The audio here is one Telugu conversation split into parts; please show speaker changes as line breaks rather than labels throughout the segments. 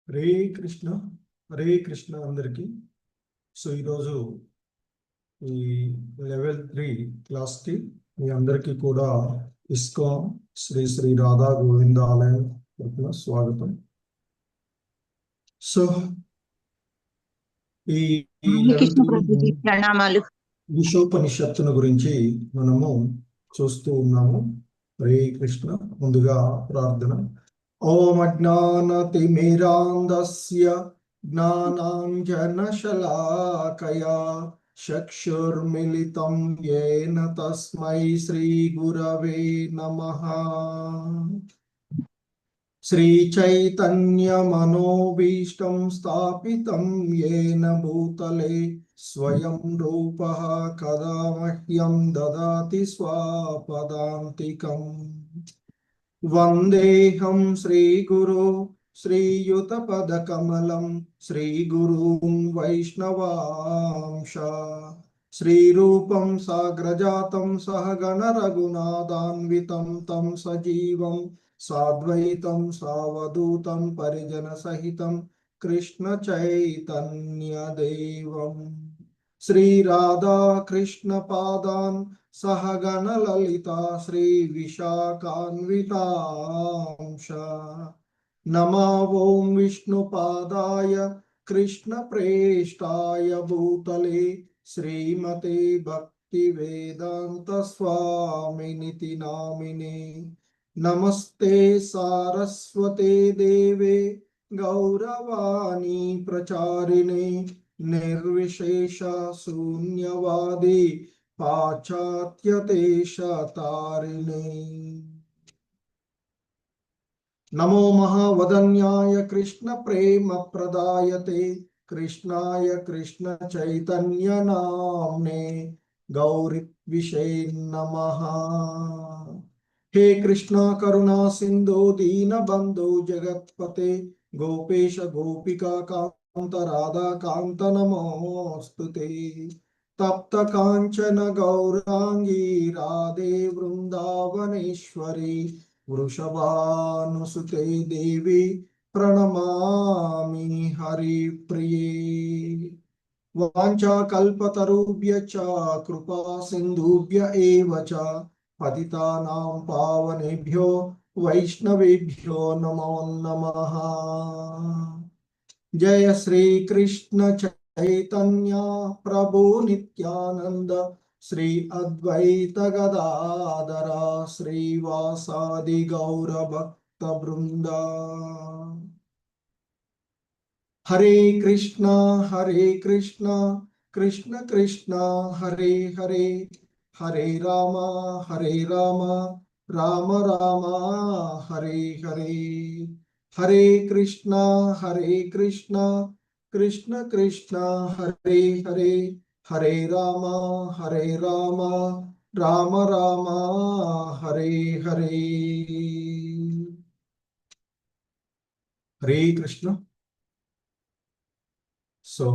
హరే కృష్ణ హరే కృష్ణ అందరికీ. సో ఈరోజు ఈ లెవెల్ 3 క్లాస్కి మీ అందరికీ కూడా ఇస్కాన్ శ్రీ శ్రీ రాధా గోవింద ఆలయం తరపున స్వాగతం. సో ఈ లెవెల్ 3
ప్రణామాలు.
విశ్వోపనిషత్తును గురించి మనము చూస్తూ ఉన్నాము. హరే కృష్ణ. ముందుగా ప్రార్థన. ఓం అజ్ఞానతిమిరాంధస్య జ్ఞానాంజనశలాకయా చక్షుర్మిలితం యేన తస్మై శ్రీగురవే నమః. శ్రీచైతన్యమనోభీష్టం స్థాపితం యేన భూతలే స్వయం రూపః కదా మహ్యం దదాతి స్వపదాంతికం. వందేహం శ్రీగురు శ్రీయుతపదకమలం శ్రీగురూన్ వైష్ణవాంశ శ్రీరూపం సాగ్రజాతం సహగణ రఘునాథాన్వితం తం సజీవం సాద్వైతం సావధూతం పరిజన సహితం కృష్ణ చైతన్య దేవం శ్రీ రాధా కృష్ణ పాదాన్ సహగణ లలితా శ్రీ విశాఖాన్వితాంశ. నమో ఓం విష్ణుపాదాయ కృష్ణ ప్రేష్టాయ భూతలే శ్రీమతే భక్తి వేదాంత స్వామినితి నామినే. నమస్తే సారస్వతే దేవే గౌరవాణి ప్రచారిణే నిర్విశేష శూన్యవాది పాశ్చాత్యదేశతారిణే. నమో మహావదన్యాయ కృష్ణ ప్రేమ ప్రదాయతే కృష్ణాయ కృష్ణ చైతన్య నామ్నే గౌరీ విషే నమః. హే కృష్ణ కరుణా సింధు దీన బంధు జగత్పతే గోపేశ గోపికా కాంత రాధా కాంత నమోస్తుతే. తప్త కాంచన గౌరాంగీ రాధే వృందావనేశ్వరి వృషభానుసుతే దేవి ప్రణమామి హరి ప్రియే. వాంఛా కల్పతరుభ్యశ్చ కృపా సింధుభ్య ఏవ చ పతితానాం పావనేభ్యో వైష్ణవేభ్యో నమో నమః. జయ శ్రీ కృష్ణ చైతన్య ప్రభు నిత్యానంద శ్రీ అద్వైత గదాధర శ్రీవాసాది గౌర భక్త బృంద. హరే కృష్ణ కృష్ణ కృష్ణ హరే హరే హరే రామ రామ రామ హరే హరే. హరే కృష్ణ కృష్ణ కృష్ణ హరే హరే హరే రామ రామ రామ హరే హరే. హరే కృష్ణ. సో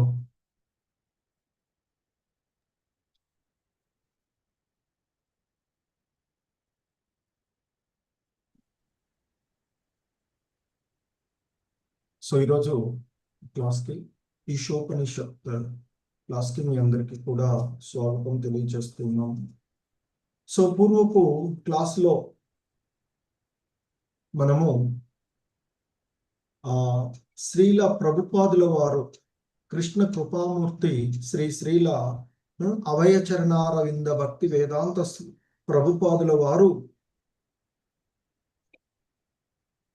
ఈరోజు క్లాస్కి ఈశోపనిషత్ క్లాస్కి మీ అందరికీ కూడా స్వాగతం తెలియజేస్తున్నాం. సో పూర్వపు క్లాస్లో మనము శ్రీల ప్రభుపాదుల వారు కృష్ణ కృపామూర్తి శ్రీల అభయచరణారవింద భక్తి వేదాంత ప్రభుపాదుల వారు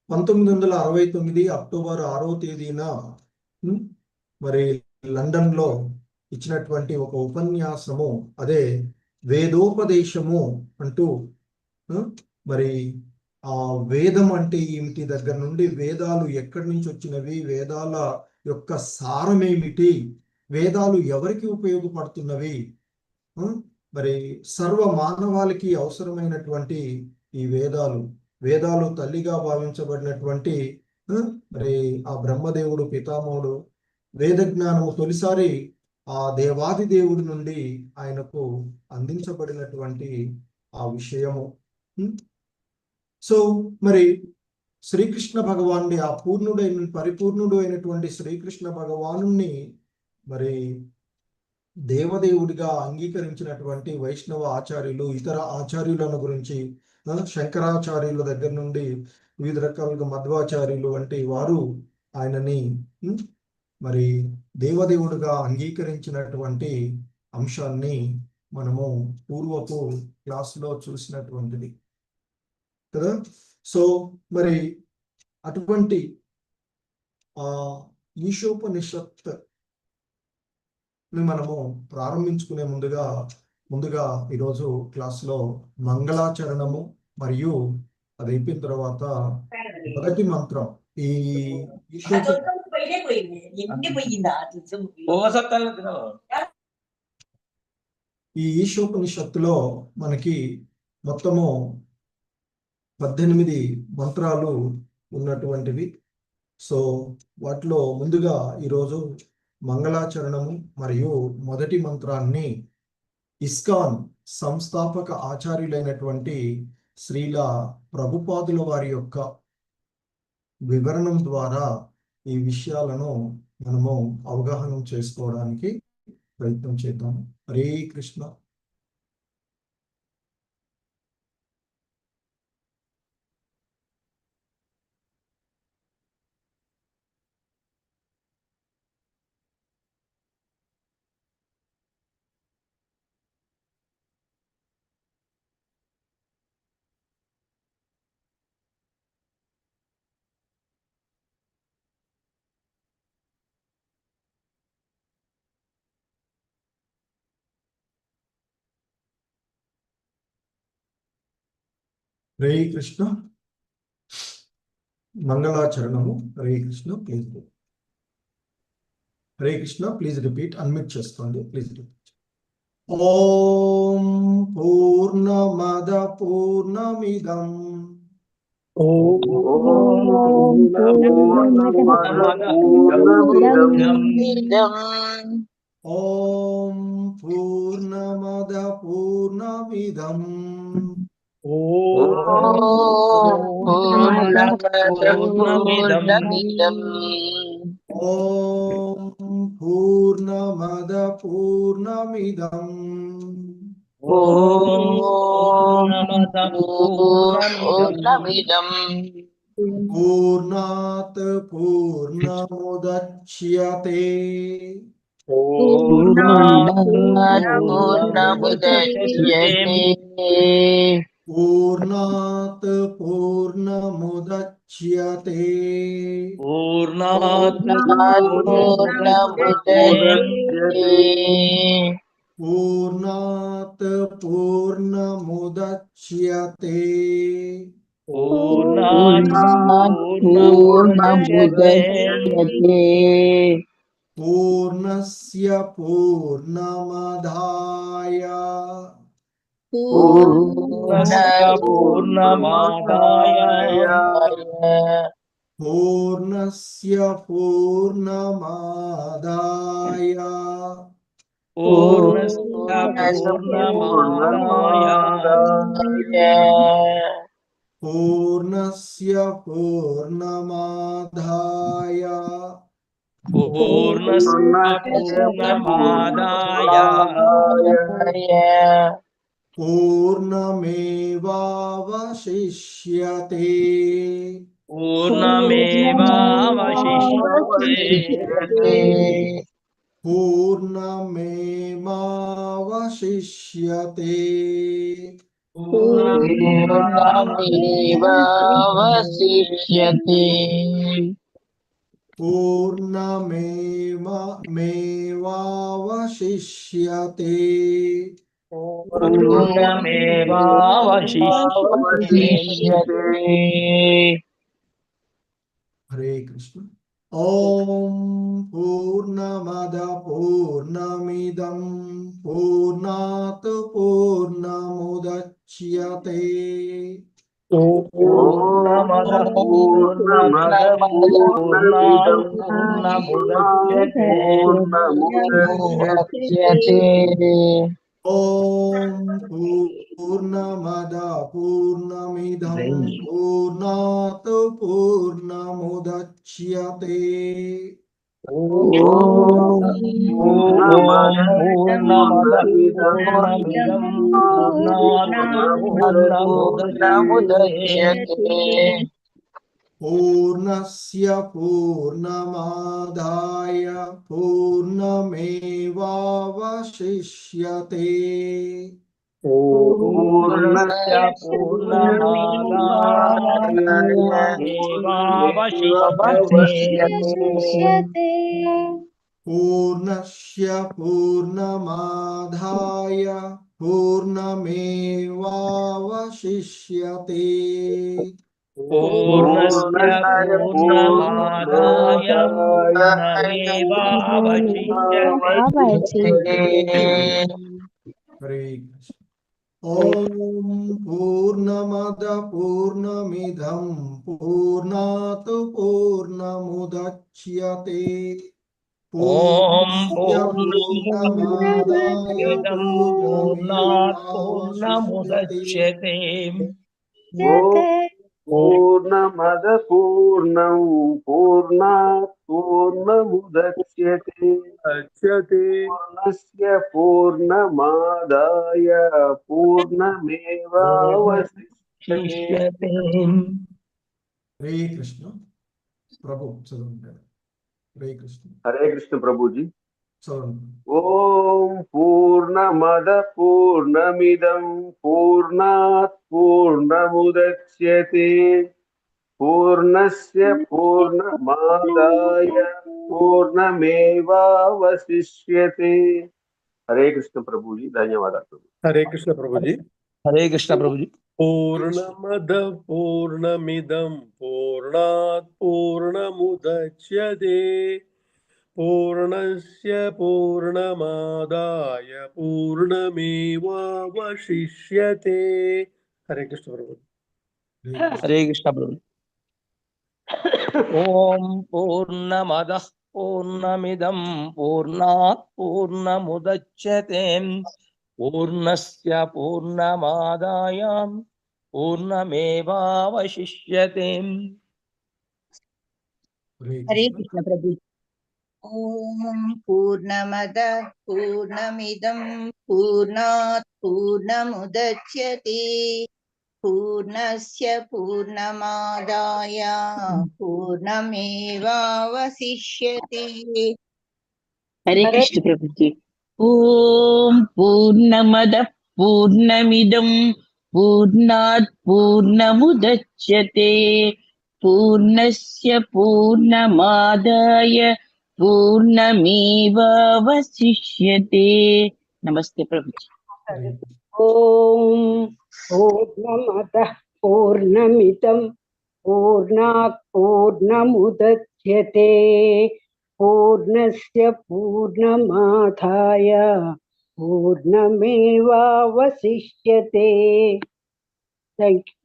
1969 అక్టోబర్ 6వ తేదీన మరి లండన్ లో ఇచ్చినటువంటి ఒక ఉపన్యాసము, అదే వేదోపదేశము అంటూ మరి ఆ వేదం అంటే ఏమిటి, దగ్గర నుండి వేదాలు ఎక్కడి నుంచి వచ్చినవి, వేదాల యొక్క సారమేమిటి, వేదాలు ఎవరికి ఉపయోగపడుతున్నవి, మరి సర్వ మానవాళికి అవసరమైనటువంటి ఈ వేదాలు తల్లిగా భావించబడినటువంటి మరి ఆ బ్రహ్మదేవుడు పితామహుడు వేద జ్ఞానము తొలిసారి ఆ దేవాది దేవుడి నుండి ఆయనకు అందించబడినటువంటి ఆ విషయము. సో మరి శ్రీకృష్ణ భగవానుడి ఆ పరిపూర్ణుడు అయినటువంటి శ్రీకృష్ణ భగవాను మరి దేవదేవుడిగా అంగీకరించినటువంటి వైష్ణవ ఆచార్యులు, ఇతర ఆచార్యులను గురించి శంకరాచార్యుల దగ్గర నుండి వివిధ రకాలుగా మధ్వాచార్యులు వంటి వారు ఆయనని మరి దేవదేవుడిగా అంగీకరించినటువంటి అంశాన్ని మనము పూర్వపు క్లాసులో చూసినటువంటిది కదా. సో మరి అటువంటి ఈశోపనిషత్ మనము ప్రారంభించుకునే ముందుగా ఈరోజు క్లాస్లో మంగళాచరణము మరియు అది అయిపోయిన తర్వాత మొదటి మంత్రం ఈ ఈశోపనిషత్తులో మనకి మొత్తము 18 మంత్రాలు ఉన్నటువంటివి. సో వాటిలో ముందుగా ఈరోజు మంగళాచరణము మరియు మొదటి మంత్రాన్ని ఇస్కాన్ సంస్థాపక ఆచార్యులైనటువంటి శ్రీల ప్రభుపాదుల వారి యొక్క వివరణం ద్వారా ఈ విషయాలను మనము అవగాహన చేసుకోవడానికి ప్రయత్నం చేద్దాం. హరే కృష్ణ. హరే కృష్ణ. మంగళాచరణము. Hare Krishna. Please Hare Krishna. Please repeat. Unmute చేసుకోండి. Please repeat. ఓం పూర్ణమద పూర్ణమిదం ఓం పూర్ణమద పూర్ణమిదం ఓం పూర్ణమద పూర్ణమిదం పూర్ణాత్ పూర్ణముదచ్యతే పూర్ణాత్ పూర్ణముదచ్యతే పూర్ణాత్ పూర్ణముదచ్యతే పూర్ణస్య పూర్ణమదాయ పూర్ణస్య పూర్ణమాదాయ పూర్ణస్య పూర్ణమాదాయ పూర్ణమేవావశిష్యతే పూర్ణమేవావశిష్యతే పూర్ణమేవావశిష్యతే హరే కృష్ణ. ఓం పూర్ణమద పూర్ణమిదం పూర్ణాత్ పూర్ణముదచ్యతే ఓం పూర్ణమద పూర్ణమిదం పూర్ణాత్ పూర్ణముదచ్యతే పూర్ణస్య పూర్ణమాదాయ పూర్ణమేవావశిష్యతే
పూర్ణస్య పూర్ణమాదాయ
పూర్ణస్య పూర్ణమాదాయ పూర్ణమేవావశిష్యతే
పూర్ణస్య పూర్ణమాదాయ పూర్ణమేవావశిష్యతే.
హరే కృష్ణ. ఓం పూర్ణమద పూర్ణమిదం పూర్ణాత్ పూర్ణముదచ్యతే
ఓం
పూర్ణమాదాయ
పూర్ణాత్
పూర్ణమేవావశిష్యతే.
పూర్ణముదచ్యతే.
పూర్ణమద పూర్ణం పూర్ణాత్ పూర్ణముదచ్యతే పూర్ణస్య పూర్ణమాదాయ పూర్ణమేవావశిష్యతే.
హరే కృష్ణ. ప్రభు చదువుంటారు. హరే కృష్ణ.
హరే కృష్ణ ప్రభుజీ.
చదవండి.
ఓం పూర్ణమద పూర్ణమిదం పూర్ణాత్ పూర్ణముదచ్యతే పూర్ణస్య పూర్ణమాదాయ పూర్ణమేవావశిష్యతే. హరే కృష్ణ ప్రభుజీ. ధన్యవాదాలు.
హరే కృష్ణ ప్రభుజీ.
హరే కృష్ణ ప్రభుజీ.
పూర్ణమద పూర్ణమిదం పూర్ణాత్ పూర్ణముదచ్యతే పూర్ణస్య పూర్ణమాదాయ పూర్ణమేవావశిష్యతే. హరే కృష్ణ ప్రభుజీ.
హరే కృష్ణ ప్రభుజీ. ఓం పూర్ణమదః పూర్ణమిదం పూర్ణాత్ పూర్ణముదచ్యతే పూర్ణస్య పూర్ణమాదాయ పూర్ణమేవావశిష్యతే.
హరే కృష్ణ ప్రభు. ఓం పూర్ణమద పూర్ణమిదం పూర్ణాత్ పూర్ణముదచ్యతే పూర్ణస్య పూర్ణమాదాయ పూర్ణమేవావశిష్యతే.
హరే కృష్ణ ప్రభుజీ. ఓం పూర్ణమద పూర్ణమిదం పూర్ణాత్ పూర్ణముదచ్యతే పూర్ణస్య పూర్ణమాదాయ పూర్ణమేవావశిష్యతే. నమస్తే ప్రభుజీ.
ఓం పూర్ణమదః పూర్ణమిదం పూర్ణాత్ పూర్ణముదచ్యతే పూర్ణస్య పూర్ణమాదాయ పూర్ణమేవావశిష్యతే. Thank you.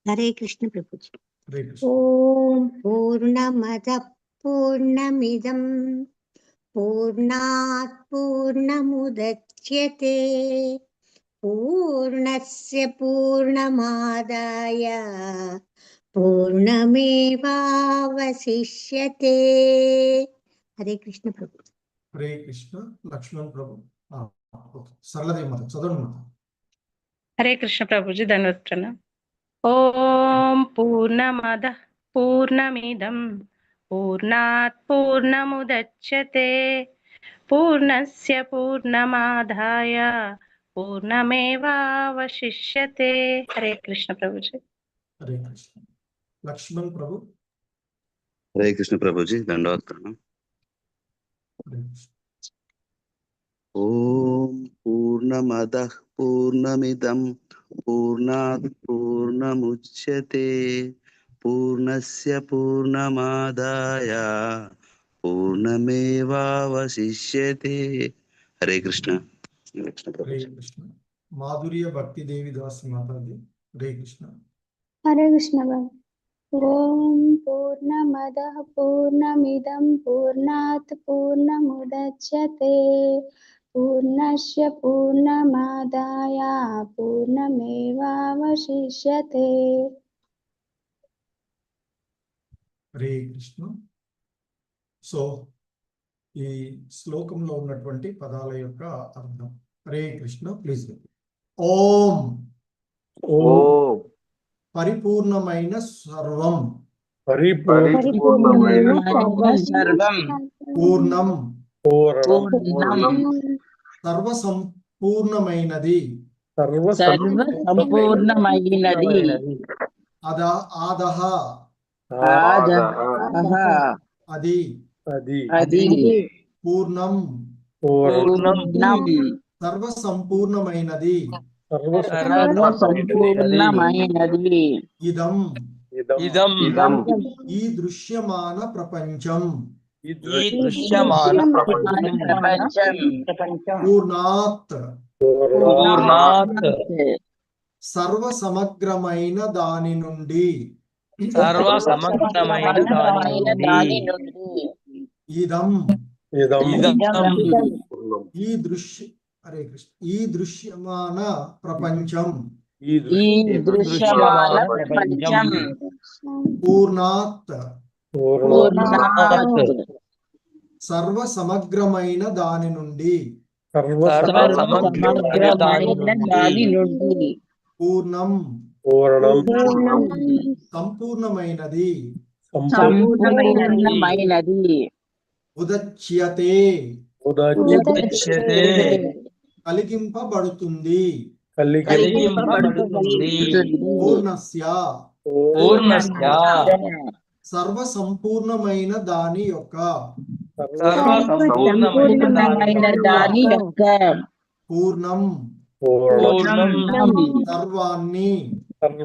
హరే కృష్ణ ప్రభుజీ.
హరే కృష్ణ.
ఓం పూర్ణమద పూర్ణమిదం పూర్ణాత్ పూర్ణముదచ్యతే పూర్ణస్య పూర్ణమాదాయ పూర్ణమేవావశిష్యతే. హరే కృష్ణ ప్రభు.
హరే కృష్ణ. లక్ష్మణ్ ప్రభు. ఓకే. సరళదేవి మాత చదవండి మాత.
హరే కృష్ణ ప్రభుజీ. ధన్యవాదాలు. ఓం పూర్ణమద పూర్ణమిదం పూర్ణాత్ పూర్ణముదచ్యతే పూర్ణస్య పూర్ణమాదాయ పూర్ణమేవావశిష్యతే. హరే కృష్ణ ప్రభుజీ.
హరే కృష్ణ. లక్ష్మణ్ ప్రభు.
హరే కృష్ణ ప్రభుజీ. దండవత్ప్రణం.
హరే కృష్ణ.
ఓం పూర్ణమద పూర్ణమిదం పూర్ణాత్ పూర్ణముచ్యతే పూర్ణస్య పూర్ణమాదాయ పూర్ణమేవావశిష్యతే. హరే కృష్ణ.
హరే కృష్ణ. మాధుర్య భక్తి దేవి దాస్ మాతాజీ. హరే కృష్ణ.
హరే కృష్ణ బాబు. ఓం పూర్ణమదః పూర్ణమిదం పూర్ణాత్ పూర్ణముదచ్యతే పూర్ణస్య పూర్ణమాదాయ పూర్ణమేవావశిష్యతే.
హరే కృష్ణ. సో ఈ శ్లోకంలో ఉన్నటువంటి పదాల యొక్క అర్థం. హరే కృష్ణ. ప్లీజ్. ఓం
ఓం
పరిపూర్ణమైన సర్వం,
పరిపూర్ణమైన
సర్వం
పూర్ణం
పూర్ణం
సర్వ సంపూర్ణమైనది,
సర్వ సంపూర్ణమైనది
ఆదహ
ఆదహ
అది
అది
పూర్ణం
పూర్ణం
సర్వ సంపూర్ణమైనది,
సర్వ సంపూర్ణమైనది
ఇదం
ఇదం
ఈ దృశ్యమాన ప్రపంచం
ఈ దృశ్యమాన
ప్రపంచం
పూర్ణాత్
పూర్ణాత్
సర్వ సమగ్రమైన దాని నుండి,
సర్వ సమగ్రమైన దాని నుండి
ఇదం
ఇదం
ఈ దృశ్య హరే కృష్ణ ఈ దృశ్యమాన ప్రపంచం
ఈ దృశ్యమాన ప్రపంచం
పూర్ణాత్
పూర్ణాత్
సర్వ సమగ్రమైన దాని నుండి,
సర్వ సమగ్రమైన
దాని నుండి
పూర్ణం
పూర్ణం
సంపూర్ణమైనది,
సంపూర్ణమైనది
ఉదచ్యతే
ఉదచ్యతే
కలిగింపబడుతుంది,
కలిగింపబడుతుంది
పూర్ణస్య
పూర్ణస్య
సర్వ సంపూర్ణమైన దాని యొక్క,
సర్వ సంపూర్ణమైన
దాని యొక్క
పూర్ణం
పూర్ణం
సర్వాన్ని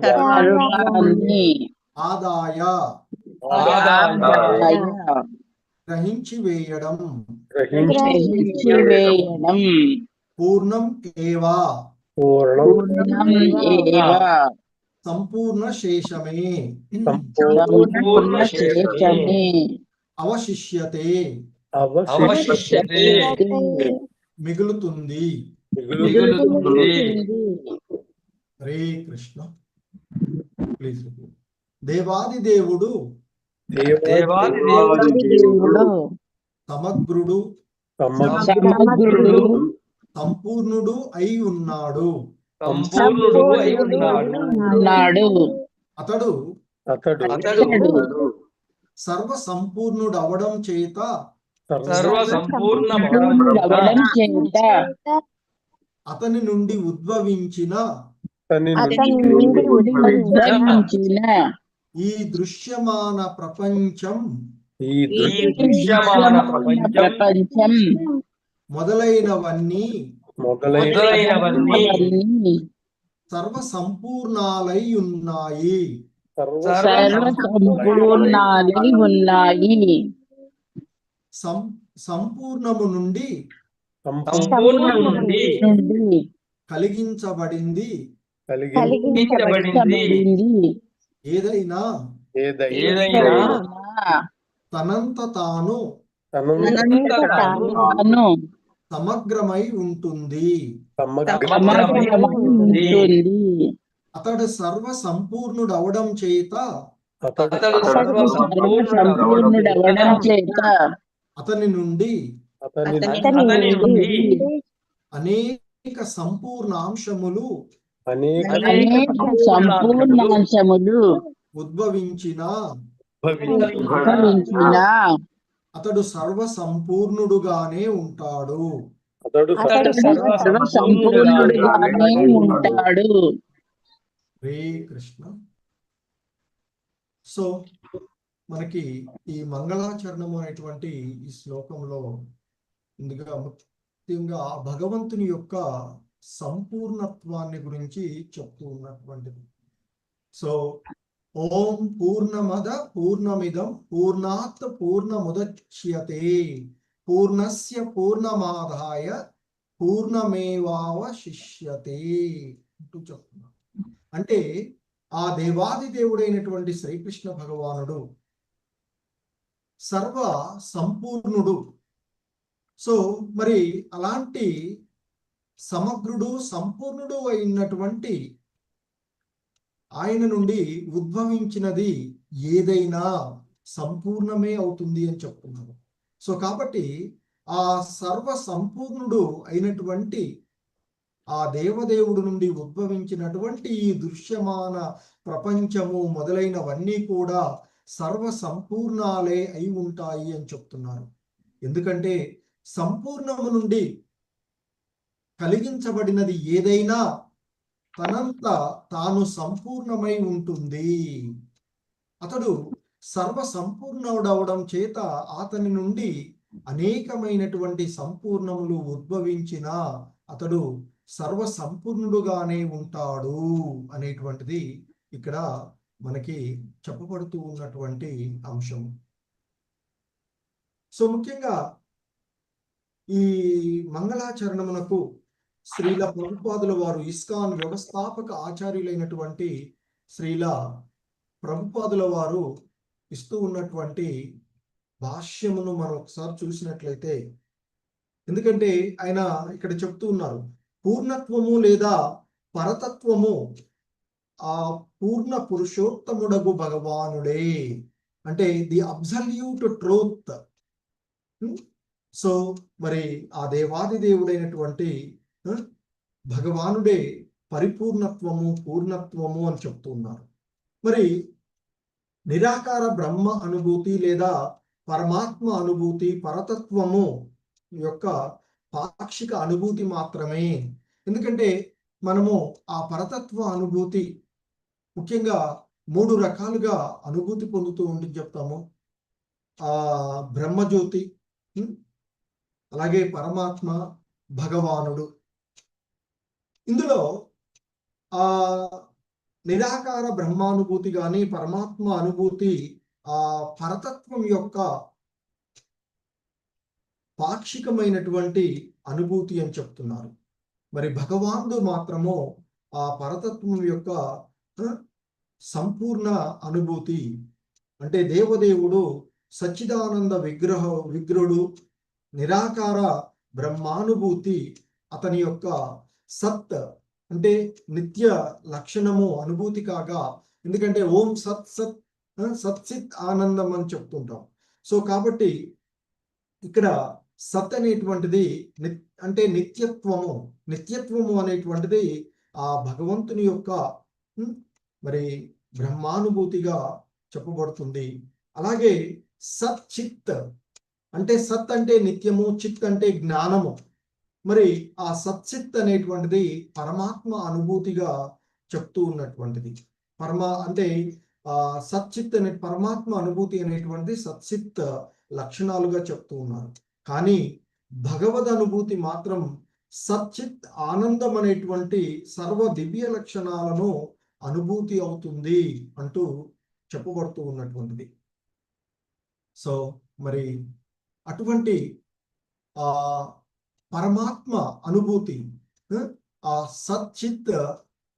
సర్వాన్ని
ఆదాయ
ఆదాయ
గ్రహించి వేయడం,
వేయడం
పూర్ణం ఏవా
పూర్ణం ఏవ
సంపూర్ణ శేషమే
సంపూర్ణ శేషమే
అవశిష్యతే
అవశిష్యతే
మిగులుతుంది.
మిగులుతుంది.
హరే కృష్ణ. ప్లీజ్. దేవాది దేవుడు
దేవుడు
సమగ్రుడు
సమగ్రుడు
సంపూర్ణుడు అయి ఉన్నాడు,
సంపూర్ణుడు అయి ఉన్నాడు
ఉన్నాడు
అతడు
అతడు
సర్వ సంపూర్ణుడు అవడం చేత
సర్వ
అవడం చేత
అతని నుండి ఉద్భవించిన
ఉద్భవించిన
ఈ దృశ్యమాన ప్రపంచం
ఈ దృశ్యమాన
ప్రపంచం
మొదలైనవన్నీ
మొదలైనవన్నీ
సర్వ సంపూర్ణాలై ఉన్నాయి,
సర్వ సంపూర్ణాలై ఉన్నాయి.
సంపూర్ణము నుండి కలిగించబడింది ఏదైనా తనంత తాను సమగ్రమై ఉంటుంది. అతడు సర్వ సంపూర్ణుడు అవడం చేత అతని నుండి అనేక సంపూర్ణాంశములు ఉద్భవించిన అతడు సర్వ సంపూర్ణుడుగానే ఉంటాడు. హరే కృష్ణ. సో మనకి ఈ మంగళాచరణము అనేటువంటి ఈ శ్లోకంలో ముందుగా ముఖ్యంగా భగవంతుని యొక్క సంపూర్ణత్వాన్ని గురించి చెప్తూ ఉన్నటువంటిది. సో ఓం పూర్ణమద పూర్ణమిదం పూర్ణాత్ పూర్ణముదచ్యతే పూర్ణస్య పూర్ణమాదాయ పూర్ణమేవావశిష్యతే అంటూ చెప్తున్నారు. అంటే ఆ దేవాది దేవుడైనటువంటి శ్రీకృష్ణ భగవానుడు సర్వ సంపూర్ణుడు, సో మరి అలాంటి సమగ్రుడు సంపూర్ణుడు అయినటువంటి ఆయన నుండి ఉద్భవించినది ఏదైనా సంపూర్ణమే అవుతుంది అని చెప్తున్నారు. సో కాబట్టి ఆ సర్వ సంపూర్ణుడు అయినటువంటి ఆ దేవదేవుడు నుండి ఉద్భవించినటువంటి ఈ దృశ్యమాన ప్రపంచము మొదలైనవన్నీ కూడా సర్వ సంపూర్ణాలే అయి ఉంటాయి అని చెప్తున్నారు. ఎందుకంటే సంపూర్ణము నుండి కలిగించబడినది ఏదైనా తనంత తాను సంపూర్ణమై ఉంటుంది. అతడు సర్వ సంపూర్ణుడవడం చేత అతని నుండి అనేకమైనటువంటి సంపూర్ణములు ఉద్భవించిన అతడు సర్వ సంపూర్ణుడుగానే ఉంటాడు అనేటువంటిది ఇక్కడ మనకి చెప్పబడుతూ ఉన్నటువంటి అంశం. సో ముఖ్యంగా ఈ మంగళాచరణమునకు శ్రీల ప్రభుపాదుల వారు ఇస్కాన్ వ్యవస్థాపక ఆచార్యులైనటువంటి శ్రీల ప్రభుపాదుల వారు ఇస్తూ ఉన్నటువంటి భాష్యమును మనం ఒకసారి చూసినట్లయితే, ఎందుకంటే ఆయన ఇక్కడ చెప్తూ ఉన్నారు పూర్ణత్వము లేదా పరతత్వము ఆ పూర్ణ పురుషోత్తముడగు భగవానుడే, అంటే ది అబ్సల్యూట్ ట్రూత్. సో మరి ఆ దేవాది దేవుడైనటువంటి భగవానుడే పరిపూర్ణత్వము పూర్ణత్వము అని చెప్తూ ఉన్నారు. మరి నిరాకార బ్రహ్మ అనుభూతి లేదా పరమాత్మ అనుభూతి పరతత్వము యొక్క పాక్షిక అనుభూతి మాత్రమే. ఎందుకంటే మనము ఆ పరతత్వ అనుభూతి ముఖ్యంగా 3 రకాలుగా అనుభూతి పొందుతూ ఉండి చెప్తాము. ఆ బ్రహ్మజ్యోతి, అలాగే పరమాత్మ, భగవానుడు. ఇందులో ఆ నిరాకార బ్రహ్మానుభూతి కానీ పరమాత్మ అనుభూతి ఆ పరతత్వం యొక్క పాక్షికమైనటువంటి అనుభూతి అని చెప్తున్నారు. మరి భగవానుడు మాత్రము ఆ పరతత్వం యొక్క సంపూర్ణ అనుభూతి. అంటే దేవదేవుడు సచ్చిదానంద విగ్రహుడు నిరాకార బ్రహ్మానుభూతి అతని యొక్క సత్ అంటే నిత్య లక్షణము అనుభూతి కాగా, ఎందుకంటే ఓం సత్ సత్ సత్సిత్ ఆనందం అని చెప్తుంటాం. సో కాబట్టి ఇక్కడ సత్ అనేటువంటిది అంటే నిత్యత్వము అనేటువంటిది ఆ భగవంతుని యొక్క మరి బ్రహ్మానుభూతిగా చెప్పబడుతుంది. అలాగే సత్ చిత్ అంటే సత్ అంటే నిత్యము, చిత్ అంటే జ్ఞానము. మరి ఆ సత్చిత్ అనేటువంటిది పరమాత్మ అనుభూతిగా చెప్తూ ఉన్నటువంటిది. అంటే ఆ సచ్చిత్ అనే పరమాత్మ అనుభూతి అనేటువంటిది సత్చిత్ లక్షణాలుగా చెప్తూ ఉన్నారు. కానీ భగవద్ అనుభూతి మాత్రం సచ్చిత్ ఆనందం అనేటువంటి సర్వ దివ్య లక్షణాలను అనుభూతి అవుతుంది అంటూ చెప్పబడుతూ ఉన్నటువంటిది. సో మరి అటువంటి ఆ పరమాత్మ అనుభూతి ఆ సచ్చిత్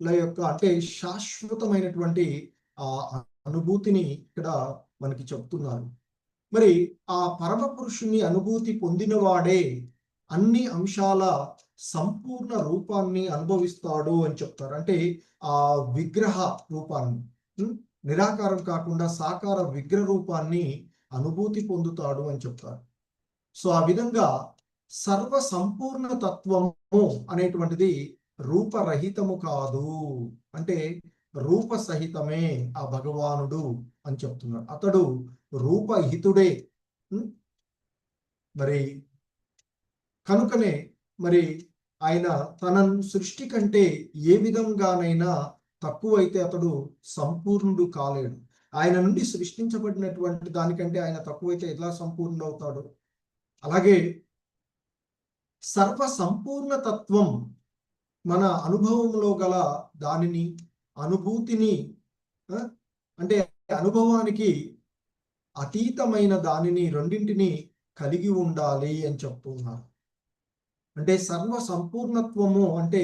ల యొక్క అంటే శాశ్వతమైనటువంటి ఆ అనుభూతిని ఇక్కడ మనకి చెప్తున్నారు. మరి ఆ పరమ పురుషుని అనుభూతి పొందినవాడే అన్ని అంశాల సంపూర్ణ రూపాన్ని అనుభవిస్తాడు అని చెప్తారు. అంటే ఆ విగ్రహ రూపాన్ని, నిరాకారం కాకుండా సాకార విగ్రహ రూపాన్ని అనుభూతి పొందుతాడు అని చెప్తారు. సో ఆ విధంగా సర్వ సంపూర్ణ తత్వము అనేటువంటిది రూపరహితము కాదు, అంటే రూపసహితమే ఆ భగవానుడు అని చెప్తున్నారు. అతడు రూపహితుడే. మరి కనుకనే మరి ఆయన తన సృష్టి కంటే ఏ విధంగానైనా తక్కువైతే అతడు సంపూర్ణుడు కాలేడు. ఆయన నుండి సృష్టించబడినటువంటి దానికంటే ఆయన తక్కువైతే ఎలా సంపూర్ణుడు అవుతాడు? అలాగే సర్వ సంపూర్ణ తత్వం మన అనుభవంలో గల దానిని అనుభూతిని అంటే అనుభవానికి అతీతమైన దానిని రెండింటిని కలిగి ఉండాలి అని చెప్తున్నారు. అంటే సర్వ సంపూర్ణత్వము అంటే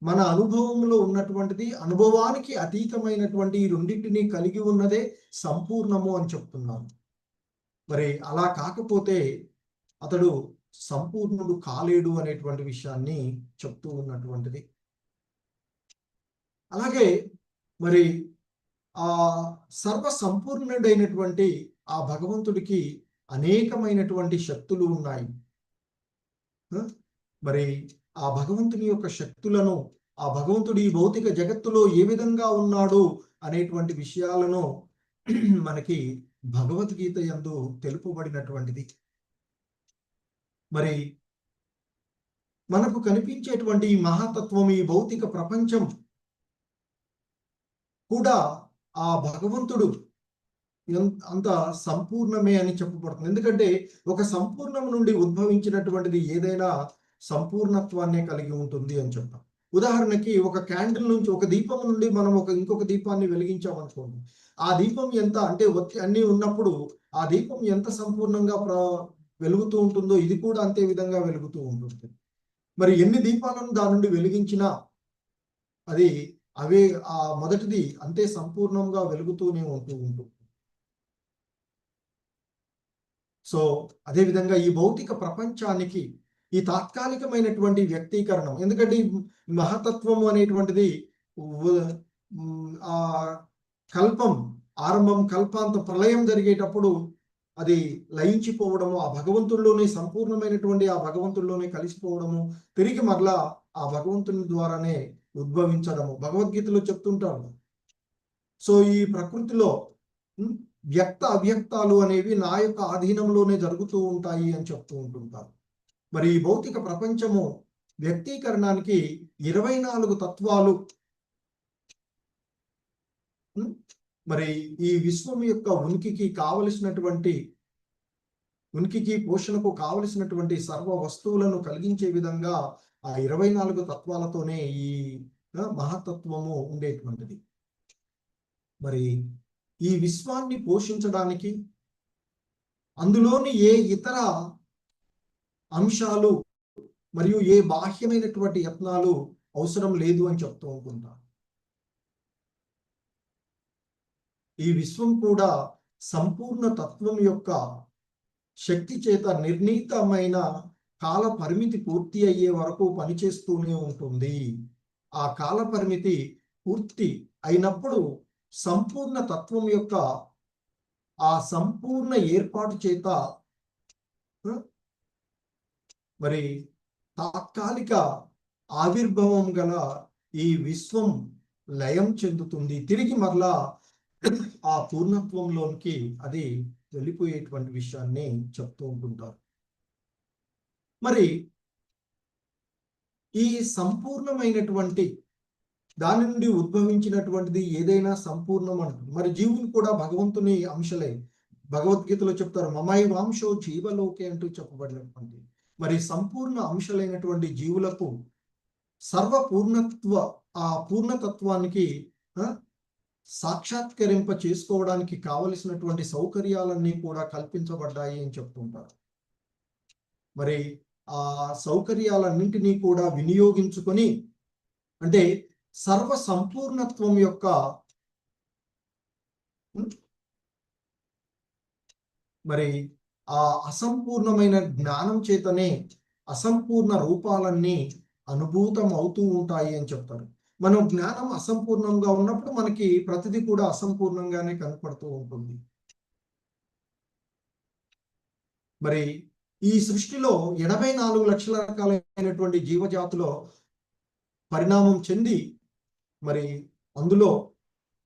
మన అనుభవంలో ఉన్నటువంటిది అనుభవానికి అతీతమైనటువంటి ఈ రెండింటిని కలిగి ఉన్నదే సంపూర్ణము అని చెప్తున్నారు. మరి అలా కాకపోతే అతడు సంపూర్ణుడు కాలేడు అనేటువంటి విషయాన్ని చెప్తూ ఉన్నటువంటిది. అలాగే మరి ఆ సర్వ సంపూర్ణుడైనటువంటి ఆ భగవంతుడికి అనేకమైనటువంటి శక్తులు ఉన్నాయి. మరి ఆ భగవంతుని యొక్క శక్తులను, ఆ భగవంతుడి ఈ భౌతిక జగత్తులో ఏ విధంగా ఉన్నాడు అనేటువంటి విషయాలను మనకి భగవద్గీత యందు తెలుపబడినటువంటిది. మరి మనకు కనిపించేటువంటి ఈ మహాతత్వం, ఈ భౌతిక ప్రపంచం కూడా ఆ భగవంతుడు అంత సంపూర్ణమే అని చెప్పబడుతుంది. ఎందుకంటే ఒక సంపూర్ణం నుండి ఉద్భవించినటువంటిది ఏదైనా సంపూర్ణత్వాన్ని కలిగి ఉంటుంది అని చెప్తాం. ఉదాహరణకి ఒక క్యాండిల్ నుంచి, ఒక దీపం నుండి మనం ఇంకొక దీపాన్ని వెలిగించామనుకోండి, ఆ దీపం ఎంత అంటే ఒత్తి అన్ని ఉన్నప్పుడు ఆ దీపం ఎంత సంపూర్ణంగా వెలుగుతూ ఉంటుందో ఇది కూడా అంతే విధంగా వెలుగుతూ ఉంటుంది. మరి ఎన్ని దీపాలను దాని నుండి వెలిగించినా అది ఆ మొదటిది అంతే సంపూర్ణంగా వెలుగుతూనే ఉంటుంది. సో అదేవిధంగా ఈ భౌతిక ప్రపంచానికి ఈ తాత్కాలికమైనటువంటి వ్యక్తీకరణం, ఎందుకంటే ఈ మహతత్వము అనేటువంటిది ఆ కల్పం ఆరంభం, కల్పాంత ప్రళయం జరిగేటప్పుడు అది లయించిపోవడము, ఆ భగవంతుల్లోనే సంపూర్ణమైనటువంటి ఆ భగవంతుల్లోనే కలిసిపోవడము, తిరిగి మరలా ఆ భగవంతుని ద్వారానే ఉద్భవించడము భగవద్గీతలో చెప్తుంటాడు. సో ఈ ప్రకృతిలో వ్యక్త అవ్యక్తాలు అనేవి నా యొక్క ఆధీనంలోనే జరుగుతూ ఉంటాయి అని చెప్తూ ఉంటుంటారు. మరి ఈ భౌతిక ప్రపంచము వ్యక్తీకరణానికి 24 తత్వాలు, మరి ఈ విశ్వం యొక్క ఉనికికి పోషణకు కావలసినటువంటి సర్వ వస్తువులను కలిగించే విధంగా ఆ 24 తత్వాలతోనే ఈ మహతత్వము ఉండేటువంటిది. మరి ఈ విశ్వాన్ని పోషించడానికి అందులోని ఏ ఇతర అంశాలు మరియు ఏ బాహ్యమైనటువంటి యత్నాలు అవసరం లేదు అని చెప్తూ ఉంటుంటారు. ఈ విశ్వం కూడా సంపూర్ణ తత్వం యొక్క శక్తి చేత నిర్ణీతమైన కాల పరిమితి పూర్తి అయ్యే వరకు పనిచేస్తూనే ఉంటుంది. ఆ కాల పరిమితి పూర్తి అయినప్పుడు సంపూర్ణ తత్వం యొక్క ఆ సంపూర్ణ ఏర్పాటు చేత మరి తాత్కాలిక ఆవిర్భావం గల ఈ విశ్వం లయం చెందుతుంది. తిరిగి మరలా ఆ పూర్ణత్వంలోనికి అది వెళ్ళిపోయేటువంటి విషయాన్ని చెప్తూ ఉంటుంటారు. మరి ఈ సంపూర్ణమైనటువంటి దాని నుండి ఉద్భవించినటువంటిది ఏదైనా సంపూర్ణం అంటుంది. మరి జీవులు కూడా భగవంతుని అంశలే. భగవద్గీతలో చెప్తారు, మమైవాంశో జీవలోకే అంటూ చెప్పబడినటువంటి మరి సంపూర్ణ అంశలైనటువంటి జీవులకు ఆ పూర్ణతత్వానికి సాక్షాత్కరింప చేసుకోవడానికి కావలసినటువంటి సౌకర్యాలన్నీ కూడా కల్పించబడ్డాయి అని చెప్తుంటారు. మరి ఆ సౌకర్యాలన్నింటినీ కూడా వినియోగించుకొని, అంటే సర్వ సంపూర్ణత్వం యొక్క మరి ఆ అసంపూర్ణమైన జ్ఞానం చేతనే అసంపూర్ణ రూపాలన్నీ అనుభూతం అవుతూ ఉంటాయి అని చెప్తారు. మనం జ్ఞానం అసంపూర్ణంగా ఉన్నప్పుడు మనకి ప్రతిదీ కూడా అసంపూర్ణంగానే కనపడుతూ ఉంటుంది. మరి ఈ సృష్టిలో 84 లక్షల రకాలైనటువంటి జీవజాతులో పరిణామం చెంది మరి అందులో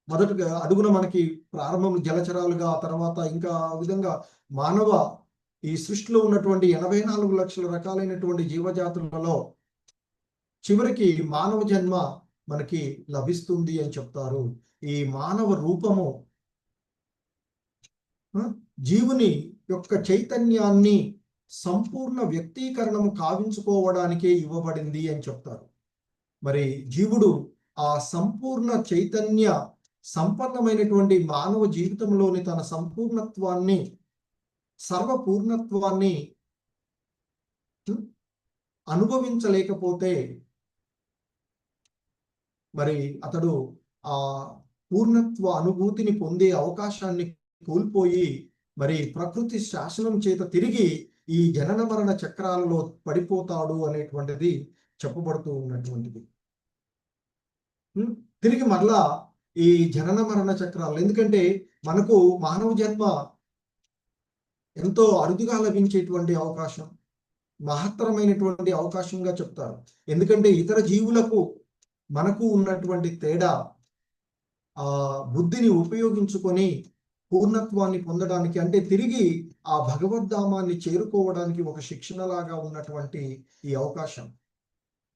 మొదటగా అడుగున మనకి ప్రారంభం జలచరాలుగా, తర్వాత ఇంకా విధంగా ఈ సృష్టిలో ఉన్నటువంటి 84 లక్షల రకాలైనటువంటి జీవజాతులలో చివరికి మానవ జన్మ మనకి లభిస్తుంది అని చెప్తారు. ఈ మానవ రూపము జీవుని యొక్క చైతన్యాన్ని సంపూర్ణ వ్యక్తీకరణము కావించుకోవడానికే ఇవ్వబడింది అని చెప్తారు. మరి జీవుడు ఆ సంపూర్ణ చైతన్య సంపన్నమైనటువంటి మానవ జీవితంలోని తన సంపూర్ణత్వాన్ని, సర్వపూర్ణత్వాన్ని అనుభవించలేకపోతే మరి అతడు ఆ పూర్ణత్వ అనుభూతిని పొందే అవకాశాన్ని కోల్పోయి మరి ప్రకృతి శాసనం చేత తిరిగి ఈ జనన మరణ చక్రాలలో పడిపోతాడు అనేటువంటిది చెప్పబడుతూ ఉన్నటువంటిది. తిరిగి మరలా ఈ జనన మరణ చక్రాలు, ఎందుకంటే మనకు మానవ జన్మ ఎంతో అరుదుగా లభించేటువంటి అవకాశం, మహత్తరమైనటువంటి అవకాశంగా చెప్తారు. ఎందుకంటే ఇతర జీవులకు మనకు ఉన్నటువంటి తేడా ఆ బుద్ధిని ఉపయోగించుకొని పూర్ణత్వాన్ని పొందడానికి, అంటే తిరిగి ఆ భగవద్ధామాన్ని చేరుకోవడానికి ఒక శిక్షణలాగా ఉన్నటువంటి ఈ అవకాశం.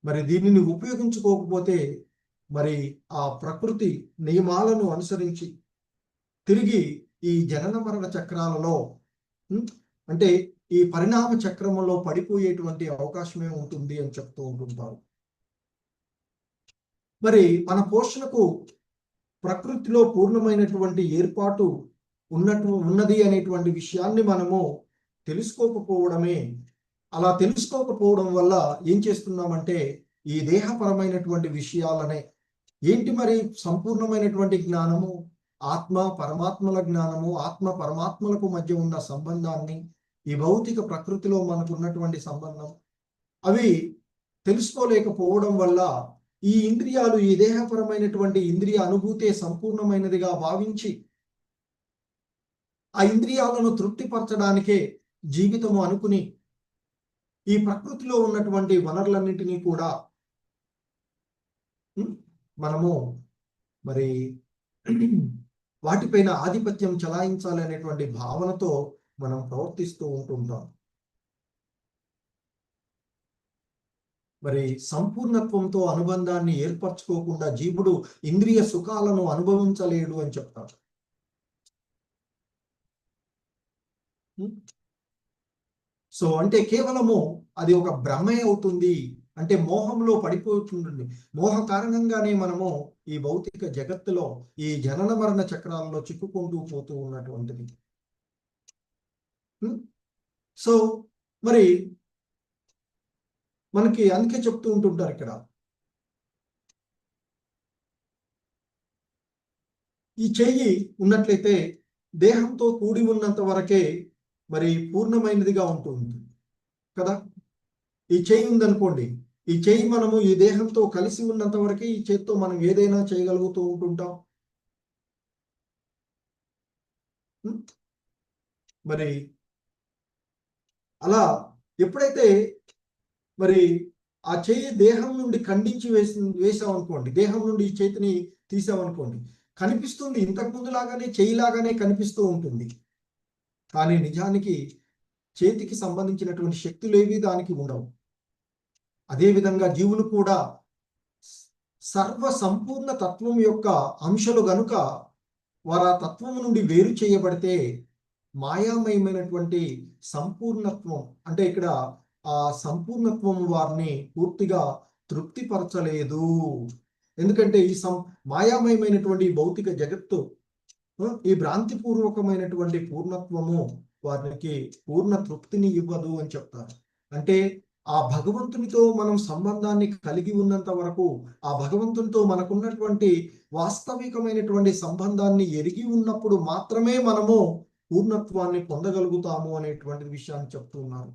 మరి దీనిని ఉపయోగించుకోకపోతే మరి ఆ ప్రకృతి నియమాలను అనుసరించి తిరిగి ఈ జనన మరణ చక్రాలలో అంటే ఈ పరిణామ చక్రములో పడిపోయేటువంటి అవకాశమే ఉంటుంది అని చెప్తూ ఉంటుంటారు. మరి మన పోషణకు ప్రకృతిలో పూర్ణమైనటువంటి ఏర్పాటు ఉన్నది అనేటువంటి విషయాన్ని మనము తెలుసుకోకపోవడమే. అలా తెలుసుకోకపోవడం వల్ల ఏం చేస్తున్నామంటే ఈ దేహపరమైనటువంటి విషయాలనే ఏంటి మరి సంపూర్ణమైనటువంటి జ్ఞానము, ఆత్మ పరమాత్మల జ్ఞానము, ఆత్మ పరమాత్మలకు మధ్య ఉన్న సంబంధాన్ని, ఈ భౌతిక ప్రకృతిలో మనకు ఉన్నటువంటి సంబంధం, అవి తెలుసుకోలేకపోవడం వల్ల ఈ ఇంద్రియాలు, ఈ దేహపరమైనటువంటి ఇంద్రియ అనుభూతే సంపూర్ణమైనదిగా భావించి ఆ ఇంద్రియాలను తృప్తిపరచడానికే జీవితము అనుకుని ఈ ప్రకృతిలో ఉన్నటువంటి వనరులన్నింటినీ కూడా మనము మరి వాటిపైన ఆధిపత్యం చలాయించాలి అనేటువంటి భావనతో మనం ప్రవర్తిస్తూ ఉంటుంటాం. మరి సంపూర్ణత్వంతో అనుబంధాన్ని ఏర్పరచుకోకుండా జీవుడు ఇంద్రియ సుఖాలను అనుభవించలేడు అని చెప్తారు. సో అంటే కేవలము అది ఒక భ్రమే అవుతుంది, అంటే మోహంలో పడిపోతుంది. మోహ కారణంగానే మనము ఈ భౌతిక జగత్తులో ఈ జనన మరణ చక్రాలలో చిక్కుకుంటూ పోతూ ఉన్నటువంటిది. సో మరి మనకి అందుకే చెప్తూ ఉంటుంటారు ఇక్కడ, ఈ చెయ్యి ఉన్నట్లయితే దేహంతో కూడి ఉన్నంత వరకే మరి పూర్ణమైనదిగా ఉంటుంది కదా. ఈ చెయ్యి ఉందనుకోండి, ఈ చెయ్యి మనము ఈ దేహంతో కలిసి ఉన్నంత వరకే ఈ చేత్తో మనం ఏదైనా చేయగలుగుతూ ఉంటుంటాం. మరి అలా ఎప్పుడైతే మరి ఆ చెయ్యి దేహం నుండి ఖండించి వేసామనుకోండి, దేహం నుండి ఈ చేతిని తీసామనుకోండి, కనిపిస్తుంది ఇంతకు ముందు లాగానే చెయ్యిలాగానే కనిపిస్తూ ఉంటుంది, కానీ నిజానికి చేతికి సంబంధించినటువంటి శక్తులేవి దానికి ఉండవు. అదేవిధంగా జీవులు కూడా సర్వ సంపూర్ణ తత్వం యొక్క అంశాలు గనుక వారు ఆ తత్వం నుండి వేరు చేయబడితే మాయామయమైనటువంటి సంపూర్ణత్వం, అంటే ఇక్కడ ఆ సంపూర్ణత్వం వారిని పూర్తిగా తృప్తిపరచలేదు. ఎందుకంటే ఈ మాయామయమైనటువంటి భౌతిక జగత్తు, ఈ భ్రాంతిపూర్వకమైనటువంటి పూర్ణత్వము వారికి పూర్ణ తృప్తిని ఇవ్వదు అని చెప్తారు. అంటే ఆ భగవంతునితో మనం సంబంధాన్ని కలిగి ఉన్నంత వరకు, ఆ భగవంతునితో మనకున్నటువంటి వాస్తవికమైనటువంటి సంబంధాన్ని ఎరిగి ఉన్నప్పుడు మాత్రమే మనము పూర్ణత్వాన్ని పొందగలుగుతాము అనేటువంటి విషయాన్ని చెప్తున్నారు.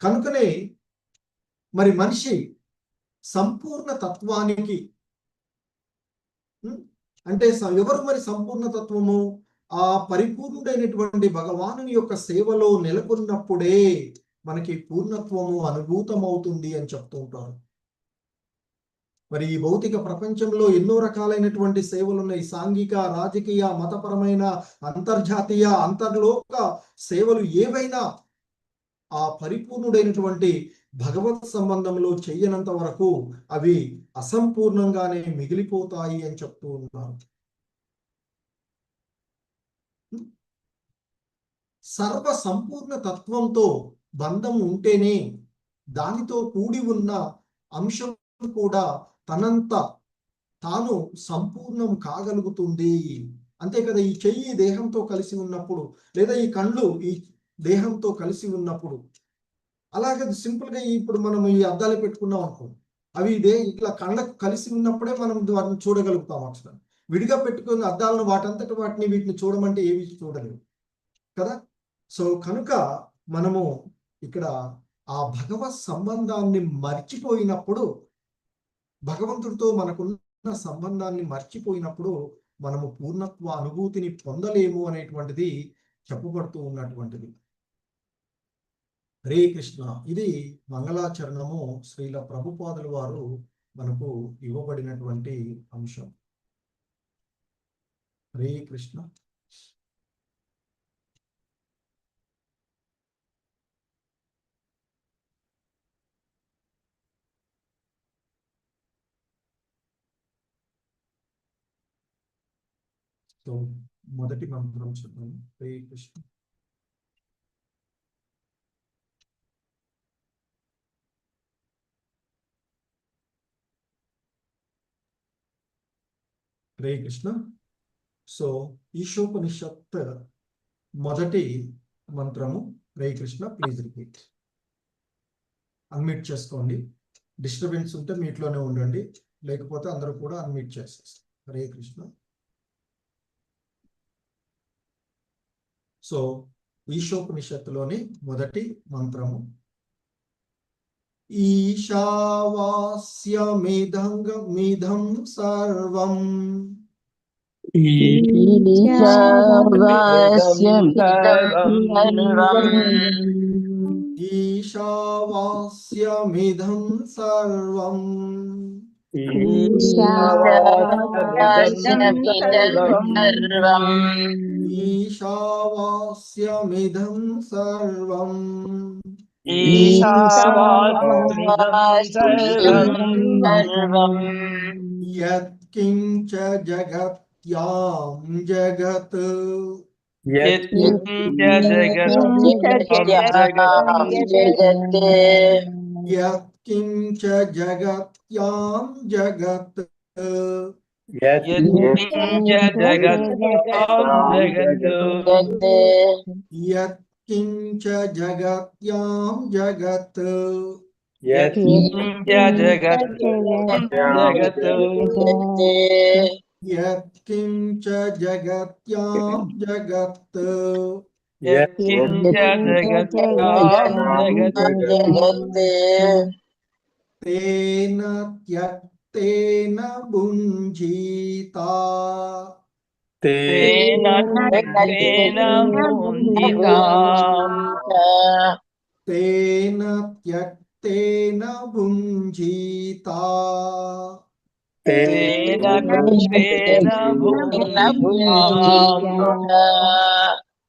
కనుకనే మరి మనిషి సంపూర్ణ తత్వానికి, అంటే ఎవరు మరి సంపూర్ణ తత్వము, ఆ పరిపూర్ణుడైనటువంటి భగవానుని యొక్క సేవలో నెలకొన్నప్పుడే మనకి పూర్ణత్వము అనుభూతమవుతుంది అని చెప్తూ ఉంటారు. మరి ఈ భౌతిక ప్రపంచంలో ఎన్నో రకాలైనటువంటి సేవలు ఉన్నాయి. సాంఘిక, రాజకీయ, మతపరమైన, అంతర్జాతీయ, అంతర్లోక సేవలు ఏవైనా ఆ పరిపూర్ణుడైనటువంటి భగవత్ సంబంధంలో చెయ్యనంత వరకు అవి అసంపూర్ణంగానే మిగిలిపోతాయి అని చెప్తూ ఉన్నారు. సర్వ సంపూర్ణ తత్వంతో బంధం ఉంటేనే దానితో కూడి ఉన్న అంశం కూడా తనంత తాను సంపూర్ణం కాగలుగుతుంది. అంతే కదా, ఈ చెయ్యి దేహంతో కలిసి ఉన్నప్పుడు, లేదా ఈ కళ్ళు ఈ దేహంతో కలిసి ఉన్నప్పుడు, అలాగే సింపుల్ గా ఇప్పుడు మనం ఈ అద్దాలు పెట్టుకున్నాం అనుకో, అవి ఇట్లా కళ్ళకు కలిసి ఉన్నప్పుడే మనం వాటిని చూడగలుగుతాం. అక్షరం విడిగా పెట్టుకున్న అద్దాలను వాటంతట వాటిని వీటిని చూడమంటే ఏవి చూడలేవు కదా. సో కనుక మనము ఇక్కడ ఆ భగవత్ సంబంధాన్ని మర్చిపోయినప్పుడు, భగవంతుడితో మనకున్న సంబంధాన్ని మర్చిపోయినప్పుడు మనము పూర్ణత్వ అనుభూతిని పొందలేము అనేటువంటిది చెప్పబడుతూ ఉన్నటువంటిది. హరే కృష్ణ. ఇది మంగళాచరణము శ్రీల ప్రభుపాదుల వారు మనకు ఇవ్వబడినటువంటి అంశం. హరే కృష్ణ. సో మొదటి మంత్రం చూద్దాం. హరే కృష్ణ. హరే కృష్ణ. సో ఈశోపనిషత్ మొదటి మంత్రము. Hare Krishna. Please repeat. Unmute చేసుకోండి. డిస్టర్బెన్స్ ఉంటే మీట్లోనే ఉండండి, లేకపోతే అందరూ కూడా అన్మ్యూట్ చేసేస్తారు. హరే కృష్ణ. సో ఈశోపనిషత్తులోని మొదటి మంత్రము. ఈశావాస్యమిదం సర్వం ఈశావాస్యమిదం సర్వం ఈశావాస్యమిదం సర్వం యత్కించ జగత్యాం జగత్ యత్కించ జగత్యాం జగత్ యత్కించ జగత్యాం జగత్ యత్కించ జగత్యాం జగత్ తేన త్యక్తేన భుంజీతా
తేన
త్యక్తేన భుంజీతా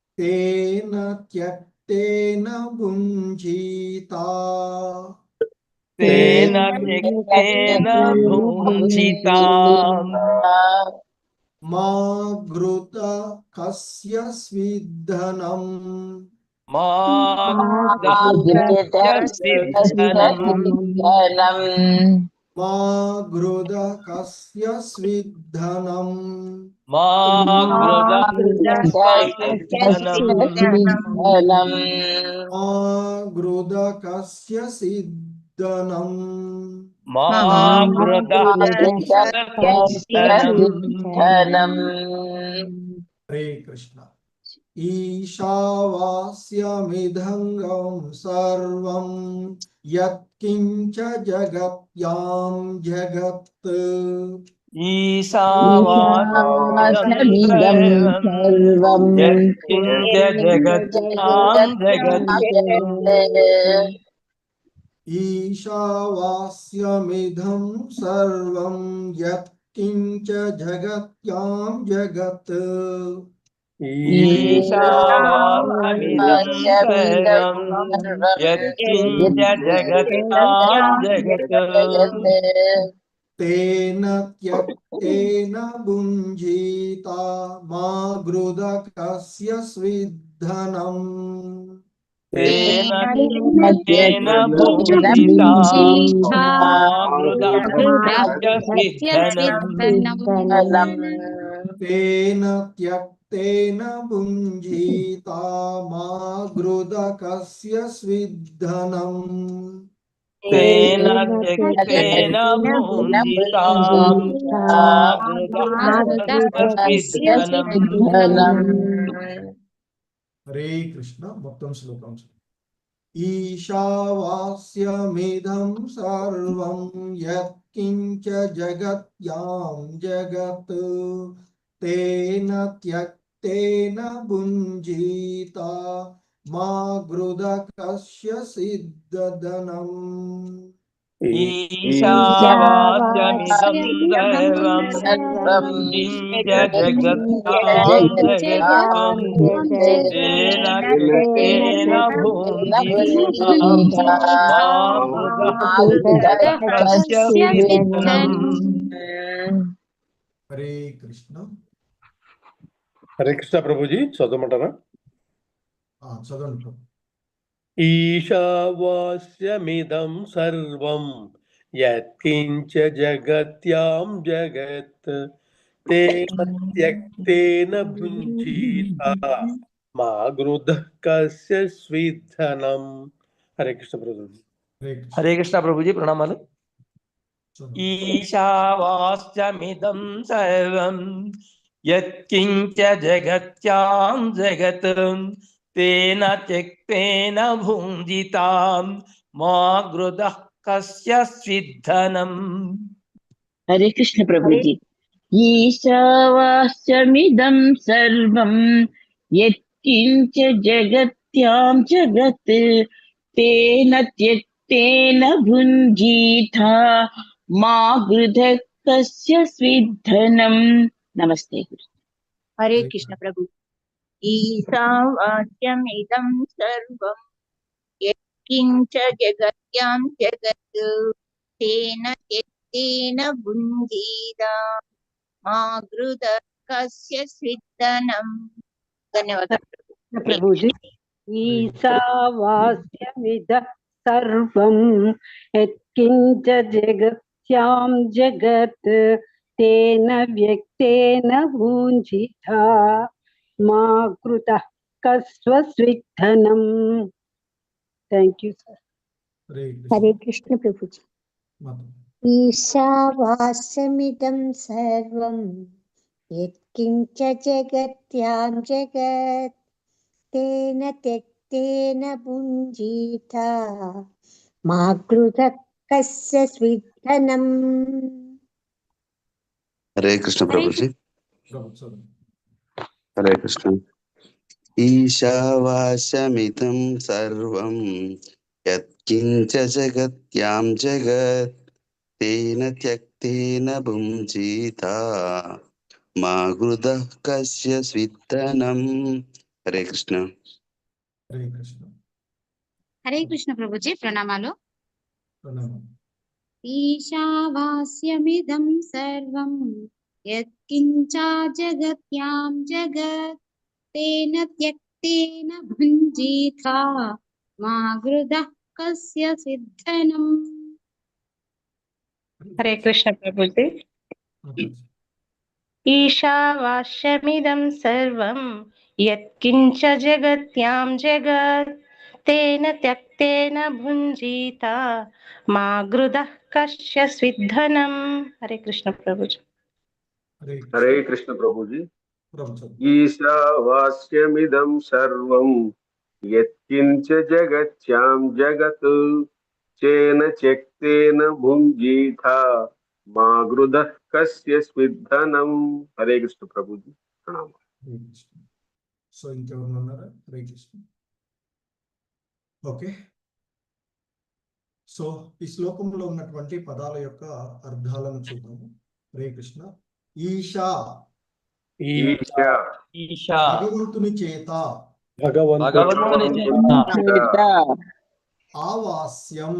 తేన త్యక్తేన భుంజీతా మా ఘృత కస్య స్విద్ధనం మా ఘృత కస్య స్విద్ధనం మా ఘృత కస్య సిద్ధనం హరే కృష్ణ. ఈశావాస్యమిదం సర్వం యత్కించ జగత్యాం జగత్ ఈశావాస్యమిదం సర్వం యత్కించ జగత్యాం జగత్ తేన త్యక్తేన భుంజీతా మా ఘృత కస్య స్విద్ధనం తేన త్యక్తేన భుంజీతా మా ఘృత కస్య స్విద్ధనం
తేన త్యక్తేన భుంజితాం
హరే కృష్ణ. మొత్తం శ్లోకం. ఈశావాస్యమిదం సర్వం యత్కించ జగత్యాం జగత్ తేన త్యక్తేన భుంజీత మా గృధ కస్య సిద్ధదనం.
ఈశావాస్యమిదం సర్వం కించ జగత్యాం జగత్తం తేన త్యక్తేన భుంజితాం మా గృధః కస్య సిద్ధనం.
హరే కృష్ణ.
హరే కృష్ణ ప్రభుజీ, చదవమంటారా?
చదవండి.
ఈశావాస్యమిదం సర్వం యత్కించ జగత్యాం జగత్ తేన త్యక్తేన భుంజీత మా గృధః కస్య స్విద్ధనం. హరే కృష్ణ ప్రభుజీ.
హరే కృష్ణ ప్రభుజీ, ప్రణామాలు. ఈశావాస్యమిదం సర్వం యత్కించ జగత్యాం జగత్ తేన త్యక్తేన భుంజితాం మా గృధః కస్య స్విద్ధనం.
హరే కృష్ణ ప్రభుజీ. ఈశావాస్యమిదం సర్వం యత్కించ జగత్యాం జగత్ తేన త్యక్తేన భుంజీతా మా గృధః కస్య స్విద్ధనం. నమస్తే.
హరే కృష్ణ ప్రభు. ఈశావాస్యమిదం సర్వం యత్కించ జగత్యాం జగత్ తేన త్యక్తేన భుంజీతా మా గృధః కస్య స్విద్ధనం. ధన్యవాదాలు
ప్రభుజీ. ఈశావాస్యమిద సర్వం యత్కించ జగత్యాం జగత్ తేన వ్యక్తేన భుంజితా మా కృతః కస్య స్విద్ధనం. Thank you sir.
Hare Krishna ప్రభుజీ. ఈశావాస్యమిదం సర్వం యత్కించ జగత్యాం జగత్ తేన త్యక్తేన భుంజీతా మా గృధః కస్య స్విద్ధనం.
హరే కృష్ణ ప్రభుజీ. హరే కృష్ణ. ఈశావాస్యమిదం సర్వం యత్కించ జగత్యాం జగత్ తేన త్యక్తేన భుంజీతా మా గృధః కస్య స్విద్ధనం. హరే కృష్ణ.
హరే కృష్ణ.
హరే కృష్ణ ప్రభుజీ, ప్రణామాలు.
ప్రణామం.
ఈశావాస్యమిదం సర్వం యత్కించ జగత్యాం జగత్ తేన త్యక్తేన భుంజీతా మా గృధః కస్య సిద్ధనం.
హరే కృష్ణ ప్రభుజీ. ఈశావాస్యమిదం సర్వం యత్కించ జగత్యాం జగత్ తేన త్యక్తేన భుంజీతా మా గృధః కస్య స్విద్ధనం. హరే కృష్ణ ప్రభుజీ.
హరే కృష్ణ ప్రభుజీ. ఈశావాస్యమిదం సర్వం యత్కించ జగత్యాం జగత్ తేన త్యక్తేన భుంజీతా మా గృధః కస్య స్విద్ధనం. హరే కృష్ణ ప్రభుజీ. ప్రణామం.
సో ఇంకెవరు ఉన్నారా? హరే కృష్ణ. ఓకే. సో ఈ శ్లోకంలో ఉన్నటువంటి పదాల యొక్క అర్థాలను చూద్దాము. హరే కృష్ణ. ఈశా భగవంతుని చేత,
భగవంతుని చేత
ఆవాస్యం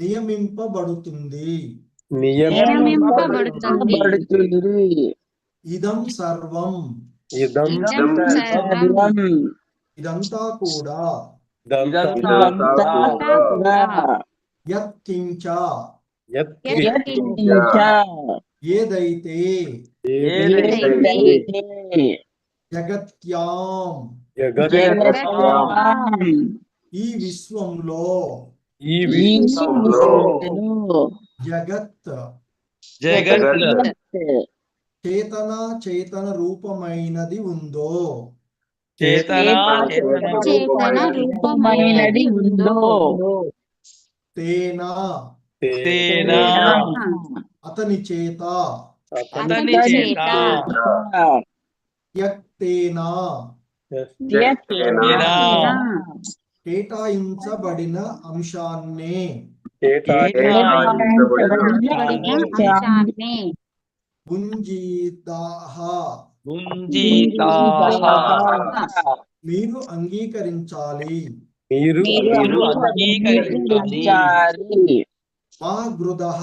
నియమింపబడుతుంది. ఇదం సర్వం ఇదంతా కూడా యత్కించ ఏదైతే జగత్యాం ఈ విశ్వంలో
ఈ విశ్వంలో
జగత్
జగత్
చేతన రూపమైనది ఉందో
చేతన
చేతన రూపమైనది ఉందో
తేనా
తేన
అతని చేత
అతని చేత
త్యక్తేనా
తేన
కేటాయించబడిన అంశాన్నే
కేటాయించబడిన అంశాన్ని
భుంజీతాః
భుంజీతాః
మీరు అంగీకరించాలి
మీరు అంగీకరించాలి
మా గృదః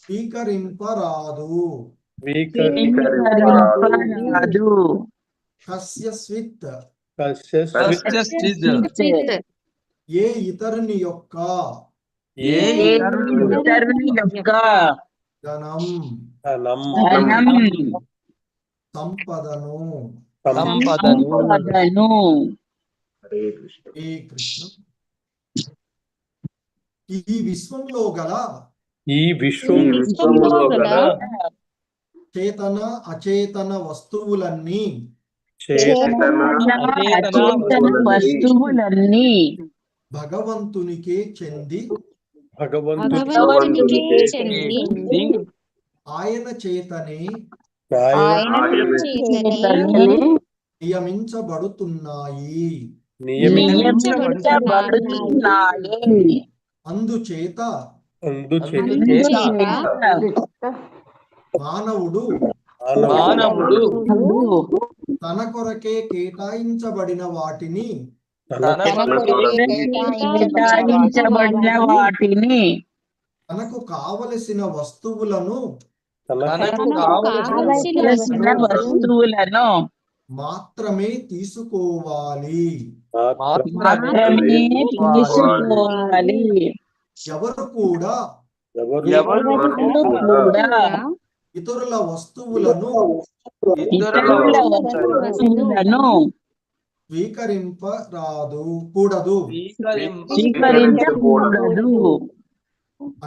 స్వీకరింపరాదు కస్యస్విత్ ఏ ఇతరుని యొక్క ధనం సంపదను
హరే కృష్ణ.
ఏ కృష్ణ ఈ విశ్వంలో గల
ఈ విశ్వంలో గల
చేతన అచేతన వస్తువులన్నీ
వస్తువులన్నీ
భగవంతునికే చెంది
భగవంతునికి చెంది
ఆయన చేతనే
ఆయన చేతనే
నియమించబడుతున్నాయి అందుచేత మానవుడు తన కొరకే కేటాయించబడిన వాటిని తనకు కావలసిన వస్తువులను మాత్రమే తీసుకోవాలి ఎవరు కూడా ఇతరుల వస్తువులను స్వీకరింపరాదు కూడదు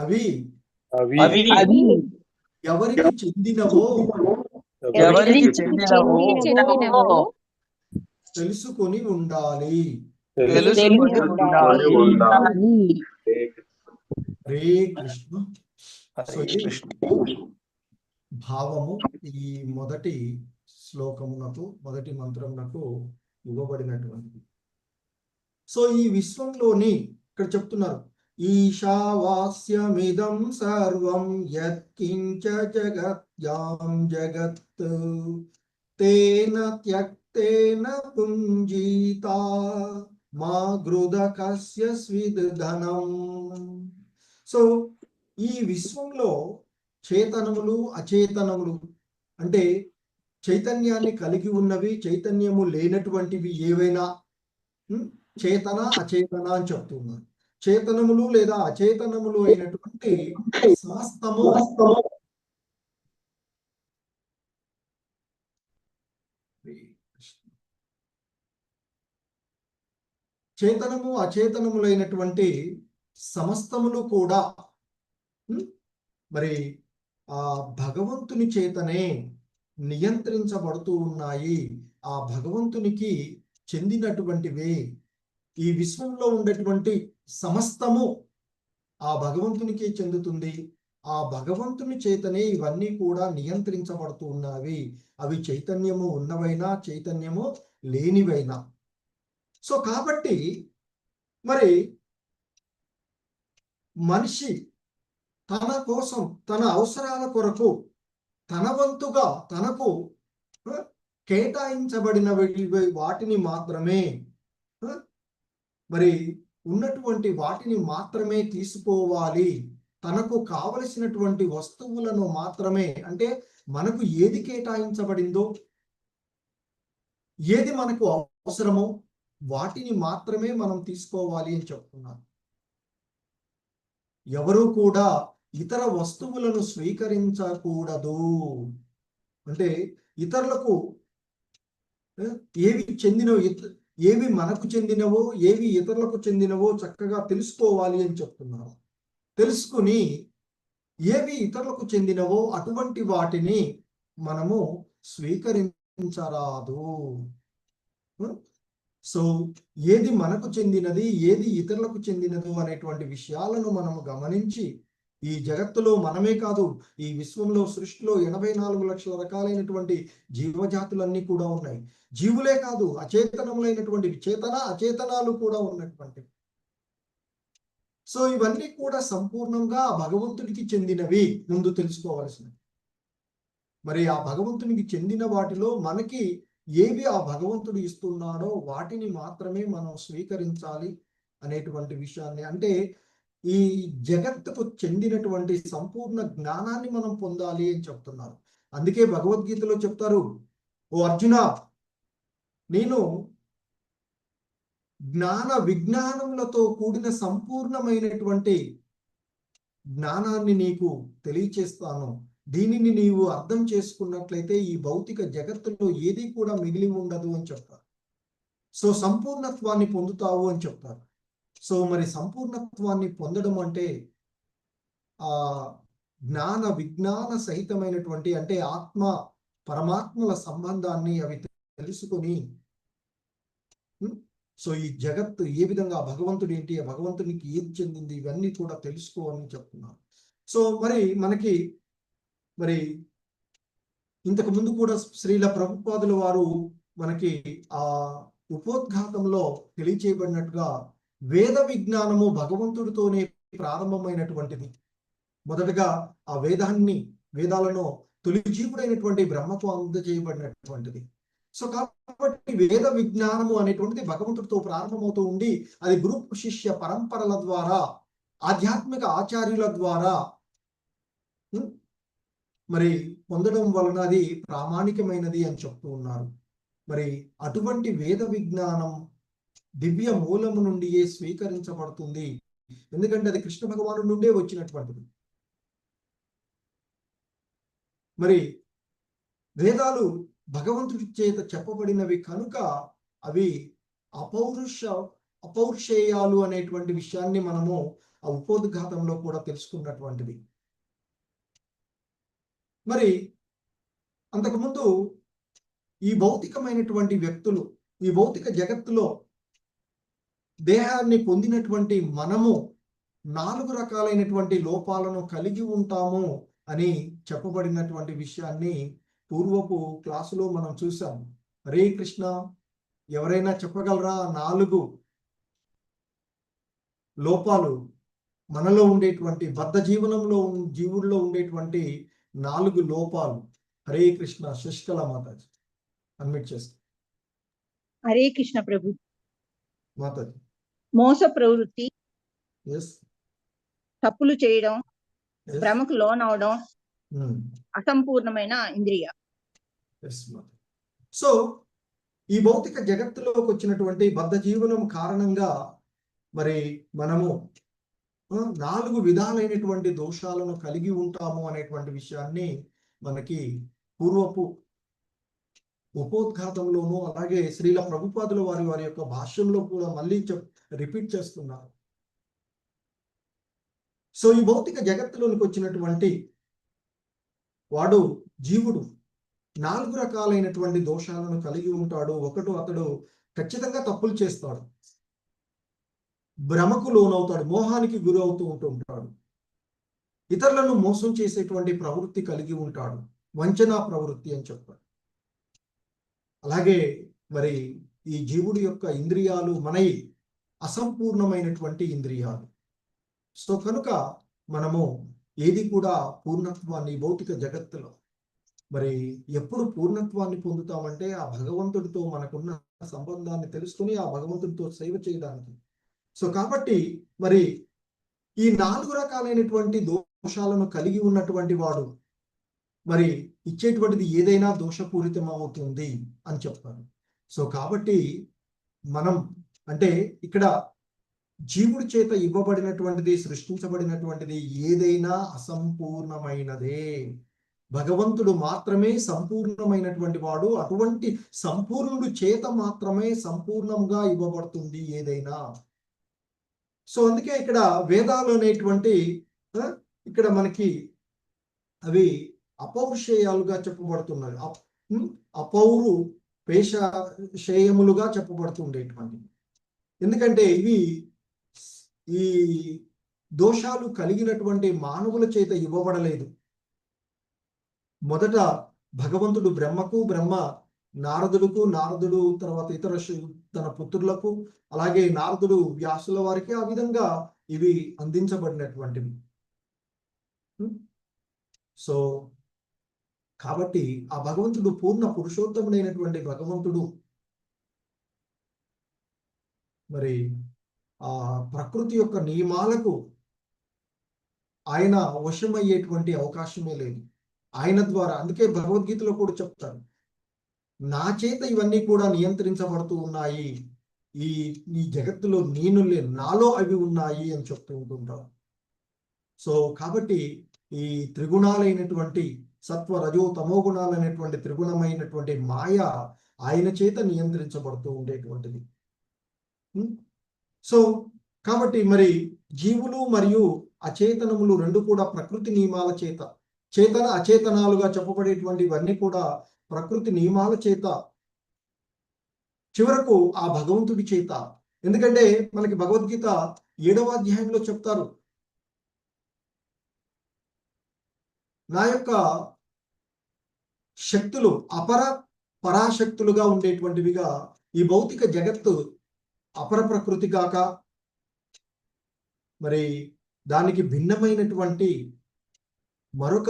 అవి ఎవరికి చెందినవో తెలుసుకొని ఉండాలి హరే కృష్ణ. సో ఇది భావము ఈ మొదటి శ్లోకమునకు మొదటి మంత్రమునకు ఇవ్వబడినటువంటి. సో ఈ విశ్వంలోని ఇక్కడ చెప్తున్నారు ఈశావాస్యమిదం సర్వం యత్కించ జగత్యాం జగత్ తేన త్యక్తేన పుంజీతా మా గృదకస్య స్విద్ధనం. సో ఈ విశ్వంలో చేతనములు అచేతనములు అంటే చైతన్యాన్ని కలిగి ఉన్నవి చైతన్యము లేనటువంటివి ఏవైనా చేతన అచేతన అని చెప్తున్నారు. చేతనములు లేదా అచేతనములు అయినటువంటి సమస్తము చేతనము అచేతనములైనటువంటి సమస్తములు కూడా మరి ఆ భగవంతుని చేతనే నియంత్రించబడుతూ ఉన్నాయి. ఆ భగవంతునికి చెందినటువంటివే. ఈ విశ్వంలో ఉండేటువంటి సమస్తము ఆ భగవంతునికి చెందుతుంది. ఆ భగవంతుని చేతనే ఇవన్నీ కూడా నియంత్రించబడుతూ ఉన్నవి. అవి చైతన్యము ఉన్నవైనా చైతన్యము లేనివైనా. సో కాబట్టి మరి మనిషి తన కోసం తన అవసరాల కొరకు తన వంతుగా తనకు కేటాయించబడిన వాటిని మాత్రమే మరి ఉన్నటువంటి వాటిని మాత్రమే తీసుకోవాలి. తనకు కావలసినటువంటి వస్తువులను మాత్రమే, అంటే మనకు ఏది కేటాయించబడిందో ఏది మనకు అవసరమో వాటిని మాత్రమే మనం తీసుకోవాలి అని చెప్తున్నారు. ఎవరు కూడా ఇతర వస్తువులను స్వీకరించకూడదు. అంటే ఇతరులకు ఏవి చెందినవో ఏవి మనకు చెందినవో ఏవి ఇతరులకు చెందినవో చక్కగా తెలుసుకోవాలి అని చెప్తున్నారు. తెలుసుకుని ఏవి ఇతరులకు చెందినవో అటువంటి వాటిని మనము స్వీకరించరాదు. సో ఏది మనకు చెందినది ఏది ఇతరులకు చెందినదు అనేటువంటి విషయాలను మనము గమనించి ఈ జగత్తులో మనమే కాదు, ఈ విశ్వంలో సృష్టిలో 84 లక్షల రకాలైనటువంటి జీవజాతులన్నీ కూడా ఉన్నాయి. జీవులే కాదు, అచేతనములైనటువంటి చేతన అచేతనాలు కూడా ఉన్నటువంటి. సో ఇవన్నీ కూడా సంపూర్ణంగా భగవంతుడికి చెందినవి ముందు తెలుసుకోవాల్సినవి. మరి ఆ భగవంతునికి చెందిన వాటిలో మనకి ఏవి ఆ భగవంతుడు ఇస్తున్నాడో వాటిని మాత్రమే మనం స్వీకరించాలి అనేటువంటి విషయాన్ని, అంటే ఈ జగత్తుకు చెందినటువంటి సంపూర్ణ జ్ఞానాన్ని మనం పొందాలి అని చెప్తున్నారు. అందుకే భగవద్గీతలో చెప్తారు, ఓ అర్జున, నేను జ్ఞాన విజ్ఞానములతో కూడిన సంపూర్ణమైనటువంటి జ్ఞానాన్ని నీకు తెలియచేస్తాను. దీనిని నీవు అర్థం చేసుకున్నట్లయితే ఈ భౌతిక జగత్తులో ఏది కూడా మిగిలి ఉండదు అని చెప్తారు. సో సంపూర్ణత్వాన్ని పొందుతావు అని చెప్తారు. సో మరి సంపూర్ణత్వాన్ని పొందడం అంటే ఆ జ్ఞాన విజ్ఞాన సహితమైనటువంటి, అంటే ఆత్మ పరమాత్మల సంబంధాన్ని అవి తెలుసుకొని, సో ఈ జగత్తు ఏ విధంగా, భగవంతుడు ఏంటి, ఆ భగవంతునికి ఏది చెందింది, ఇవన్నీ కూడా తెలుసుకోవాలని చెప్తున్నారు. సో మనకి ఇంతకు ముందు కూడా శ్రీల ప్రభుపాదుల వారు మనకి ఆ ఉపోద్ఘాతంలో తెలియచేయబడినట్టుగా వేద విజ్ఞానము భగవంతుడితోనే ప్రారంభమైనటువంటిది. మొదటగా ఆ వేదాలను తొలి జీవుడైనటువంటి బ్రహ్మకు అందజేయబడినటువంటిది. సో కాబట్టి వేద విజ్ఞానము అనేటువంటిది భగవంతుడితో ప్రారంభమవుతూ ఉండి అది గురు శిష్య పరంపరల ద్వారా, ఆధ్యాత్మిక ఆచార్యుల ద్వారా మరి పొందడం వలన అది ప్రామాణికమైనది అని చెప్తూ ఉన్నారు. మరి అటువంటి వేద విజ్ఞానం దివ్య మూలము నుండియే స్వీకరించబడుతుంది. ఎందుకంటే అది కృష్ణ భగవాను నుండే వచ్చినటువంటిది. మరి వేదాలు భగవంతుడి చేత చెప్పబడినవి కనుక అవి అపౌరుషేయాలు అనేటువంటి విషయాన్ని మనము ఆ ఉపోద్ఘాతంలో కూడా తెలుసుకున్నటువంటిది. మరి అంతకుముందు ఈ భౌతికమైనటువంటి వ్యక్తులు, ఈ భౌతిక జగత్తులో దేహాన్ని పొందినటువంటి మనము 4 రకాలైనటువంటి లోపాలను కలిగి ఉంటాము అని చెప్పబడినటువంటి విషయాన్ని పూర్వపు క్లాసులో మనం చూసాం. హరే కృష్ణ, ఎవరైనా చెప్పగలరా 4 లోపాలు మనలో ఉండేటువంటి బద్ధ జీవుల్లో ఉండేటువంటి 4 లోపాలు? హరే కృష్ణ. శశికళ మాతాజీ అన్మిట్ చేస్తా.
హరే కృష్ణ ప్రభు.
మాతాజీ.
మోస ప్రవృత్తి,
ఎస్,
తప్పులు చేయడం, భ్రమకు లోనవడం, అసంపూర్ణమైన ఇంద్రియ.
సో ఈ భౌతిక జగత్తులోకి వచ్చినటువంటి బద్ధ జీవనం కారణంగా మరి మనము 4 విధాలైనటువంటి దోషాలను కలిగి ఉంటాము అనేటువంటి విషయాన్ని మనకి పూర్వపు ఉపోద్ఘాతంలోనూ అలాగే శ్రీల ప్రభుపాదుల వారి యొక్క భాష్యంలో కూడా మళ్ళీ రిపీట్ చేస్తున్నారు. సో ఈ భౌతిక జగత్తులోనికి వచ్చినటువంటి వాడు జీవుడు 4 రకాలైనటువంటి దోషాలను కలిగి ఉంటాడు. ఒకటి, అతడు ఖచ్చితంగా తప్పులు చేస్తాడు, భ్రమకు లోనవుతాడు, మోహానికి గురి అవుతూ ఉంటాడు, ఇతరులను మోసం చేసేటువంటి ప్రవృత్తి కలిగి ఉంటాడు, వంచనా ప్రవృత్తి అని చెప్పాడు. అలాగే మరి ఈ జీవుడి యొక్క ఇంద్రియాలు మనయి అసంపూర్ణమైనటువంటి ఇంద్రియాలు. సో కనుక మనము ఏది కూడా పూర్ణత్వాన్ని భౌతిక జగత్తులో మరి ఎప్పుడు పూర్ణత్వాన్ని పొందుతామంటే ఆ భగవంతుడితో మనకున్న సంబంధాన్ని తెలుసుకుని ఆ భగవంతుడితో సేవ చేయడానికి. సో కాబట్టి మరి ఈ 4 రకాలైనటువంటి దోషాలను కలిగి ఉన్నటువంటి వాడు మరి ఇచ్చేటువంటిది ఏదైనా దోషపూరితం అవుతుంది అని చెప్తారు. సో కాబట్టి మనం అంటే ఇక్కడ జీవుడి చేత ఇవ్వబడినటువంటిది, సృష్టించబడినటువంటిది ఏదైనా అసంపూర్ణమైనదే. భగవంతుడు మాత్రమే సంపూర్ణమైనటువంటి వాడు. అటువంటి సంపూర్ణుడు చేత మాత్రమే సంపూర్ణంగా ఇవ్వబడుతుంది ఏదైనా. సో అందుకే ఇక్కడ వేదాలు అనేటువంటి ఇక్కడ మనకి అవి అపౌరుషేయాలుగా చెప్పబడుతున్నాయి. అపౌరు పేషేయములుగా చెప్పబడుతుండేటువంటి. ఎందుకంటే ఇవి ఈ దోషాలు కలిగినటువంటి మానవుల చేత ఇవ్వబడలేదు. మొదట భగవంతుడు బ్రహ్మకు, బ్రహ్మ నారదుడుకు, నారదుడు తర్వాత ఇతర తన పుత్రులకు, అలాగే నారదుడు వ్యాసుల వారికి ఆ విధంగా ఇవి అందించబడినటువంటివి. సో కాబట్టి ఆ భగవంతుడు పూర్ణ పురుషోత్తముడైనటువంటి భగవంతుడు మరి ఆ ప్రకృతి యొక్క నియమాలకు ఆయన వశమయ్యేటువంటి అవకాశమే లేదు ఆయన ద్వారా. అందుకే భగవద్గీతలో కూడా చెప్తారు, నా చేత ఇవన్నీ కూడా నియంత్రించబడుతూ ఉన్నాయి, ఈ జగత్తులో నేను లేను, నాలో అవి ఉన్నాయి అని చెప్తూ ఉంటుంటారు. సో కాబట్టి ఈ త్రిగుణాలైనటువంటి సత్వ రజో తమో గుణాలైనటువంటి త్రిగుణమైనటువంటి మాయ ఆయన చేత నియంత్రించబడుతూ ఉండేటువంటిది. సో కాబట్టి మరి జీవులు మరియు అచేతనములు రెండు కూడా ప్రకృతి నియమాల చేత, చేతన అచేతనాలుగా చెప్పబడేటువంటి ఇవన్నీ కూడా ప్రకృతి నియమాల చేత, చివరకు ఆ భగవంతుడి చేత. ఎందుకంటే మనకి భగవద్గీత 7వ అధ్యాయంలో చెప్తారు, నా యొక్క శక్తులు అపర పరాశక్తులుగా ఉండేటువంటివిగా ఈ భౌతిక జగత్తు అపర ప్రకృతి కాక మరి దానికి భిన్నమైనటువంటి మరొక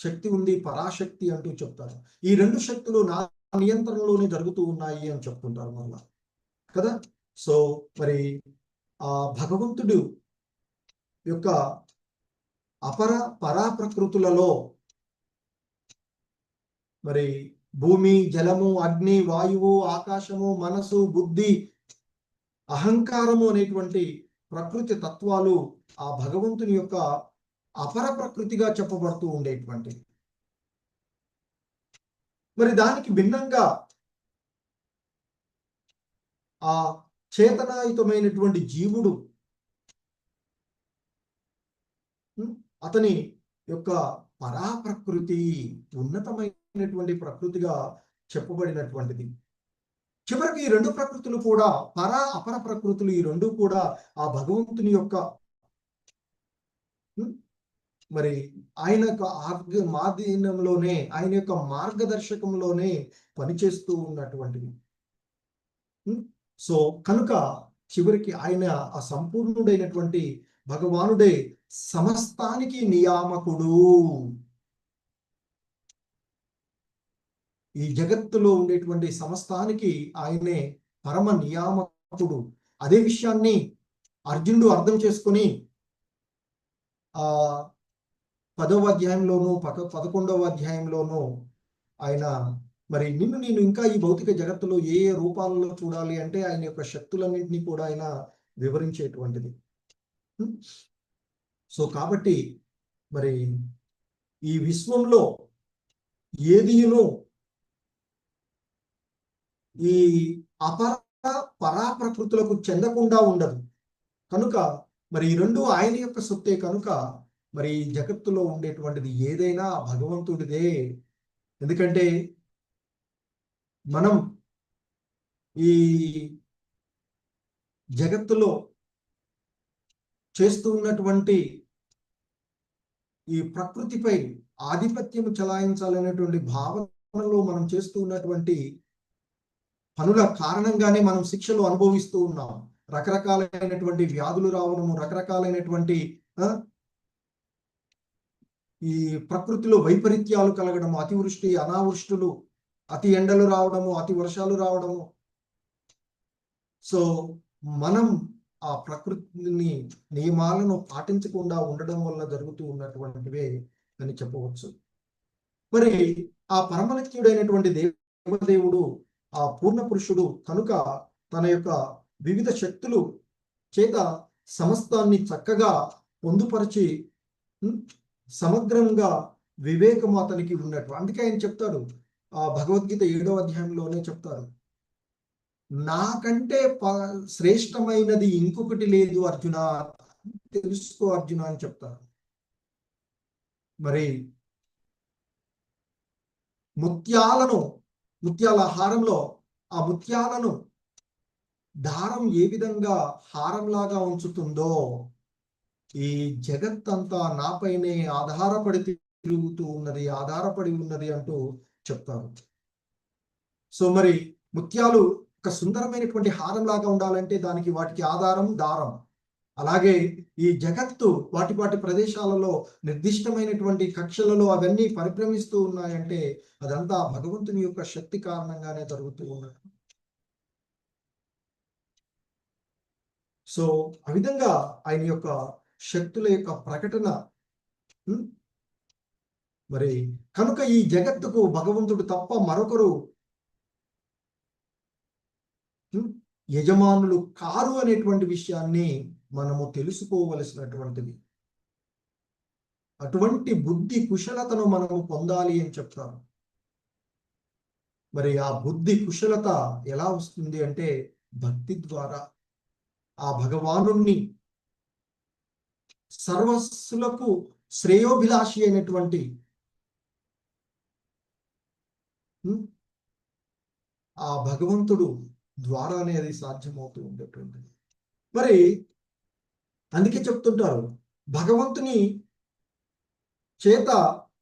శక్తి ఉంది, పరాశక్తి అంటూ చెప్తారు. ఈ రెండు శక్తులు నా నియంత్రణలోనే జరుగుతూ ఉన్నాయి అని చెప్తుంటారు మళ్ళా కదా. సో మరి ఆ భగవంతుడు యొక్క అపర పరా ప్రకృతులలో మరి భూమి, జలము, అగ్ని, వాయువు, ఆకాశము, మనసు, బుద్ధి, అహంకారము అనేటువంటి ప్రకృతి తత్వాలు ఆ భగవంతుని యొక్క అపర ప్రకృతిగా చెప్పబడుతూ ఉండేటువంటి. మరి దానికి భిన్నంగా ఆ చేతనాయుతమైనటువంటి జీవుడు అతని యొక్క పరాప్రకృతి ఉన్నతమైనటువంటి ప్రకృతిగా చెప్పబడినటువంటిది. చివరికి ఈ రెండు ప్రకృతులు కూడా అపర ప్రకృతులు, ఈ రెండు కూడా ఆ భగవంతుని యొక్క మరి ఆయన యొక్క మాధ్యమంలోనే, ఆయన యొక్క మార్గదర్శకంలోనే పనిచేస్తూ ఉన్నటువంటివి. సో కనుక చివరికి ఆయన ఆ సంపూర్ణుడైనటువంటి భగవానుడే సమస్తానికి నియామకుడు. ఈ జగత్తులో ఉండేటువంటి సమస్తానికి ఆయనే పరమ నియామకుడు. అదే విషయాన్ని అర్జునుడు అర్థం చేసుకుని 10వ అధ్యాయంలోను 11వ అధ్యాయంలోనూ ఆయన మరి నేను ఇంకా ఈ భౌతిక జగత్తులో ఏ రూపాలలో చూడాలి అంటే ఆయన యొక్క శక్తులన్నింటినీ కూడా ఆయన వివరించేటువంటిది. సో కాబట్టి మరి ఈ విశ్వంలో ఏదియును ఈ అపర పరా ప్రకృతులకు చెందకుండా ఉండదు. కనుక మరి ఈ రెండు ఆయన యొక్క సొత్తే. కనుక మరి జగత్తులో ఉండేటువంటిది ఏదైనా భగవంతుడిదే. ఎందుకంటే మనం ఈ జగత్తులో చేస్తూ ఉన్నటువంటి ఈ ప్రకృతిపై ఆధిపత్యం చలాయించాలనేటువంటి భావనలో మనం చేస్తూ ఉన్నటువంటి పనుల కారణంగానే మనం శిక్షలు అనుభవిస్తూ ఉన్నాం. రకరకాలైనటువంటి వ్యాధులు రావడము, రకరకాలైనటువంటి ఈ ప్రకృతిలో వైపరీత్యాలు కలగడము, అతివృష్టి, అనావృష్టులు, అతి ఎండలు రావడము, అతి వర్షాలు రావడము. సో మనం ఆ ప్రకృతిని నియమాలను పాటించకుండా ఉండడం వల్ల జరుగుతూ ఉన్నటువంటివే అని చెప్పవచ్చు. మరి ఆ పరమనిత్యుడైనటువంటి దేవదేవుడు ఆ పూర్ణ పురుషుడు కనుక తన యొక్క వివిధ శక్తులు చేత సమస్తాన్ని చక్కగా పొందుపరిచి సమగ్రంగా వివేకము అతనికి ఉన్నట్టు. అందుకే ఆయన చెప్తాడు, ఆ భగవద్గీత 7వ అధ్యాయంలోనే చెప్తారు, నాకంటే శ్రేష్టమైనది ఇంకొకటి లేదు అర్జున, తెలుసుకో అర్జున అని చెప్తారు. మరి ముత్యాల హారంలో ఆ ముత్యాలను దారం ఏ విధంగా హారంలాగా ఉంచుతుందో ఈ జగత్తంతా నాపైనే ఆధారపడి ఉన్నది అంటూ చెప్తారు. సో మరి ముత్యాలు ఒక సుందరమైనటువంటి హారంలాగా ఉండాలంటే దానికి వాటికి ఆధారం దారం. అలాగే ఈ జగత్తు వాటి ప్రదేశాలలో నిర్దిష్టమైనటువంటి కక్షలలో అవన్నీ పరిభ్రమిస్తూ ఉన్నాయంటే అదంతా భగవంతుని యొక్క శక్తి కారణంగానే జరుగుతూ ఉన్నది. సో ఆ విధంగా ఆయన యొక్క శక్తుల యొక్క ప్రకటన. మరి కనుక ఈ జగత్తుకు భగవంతుడు తప్ప మరొకరు యజమానులు కారు అనేటువంటి విషయాన్ని మనము తెలుసుకోవలసినటువంటిది. అటువంటి బుద్ధి కుశలతను మనము పొందాలి అని చెప్తారు. మరి ఆ బుద్ధి కుశలత ఎలా వస్తుంది అంటే భక్తి ద్వారా. ఆ భగవానుణ్ణి సర్వస్సులకు శ్రేయోభిలాషి అయినటువంటి ఆ భగవంతుడు ద్వారానే అది సాధ్యమవుతూ ఉండేటువంటిది. మరి అందుకే చెప్తుంటారు, భగవంతుని చేత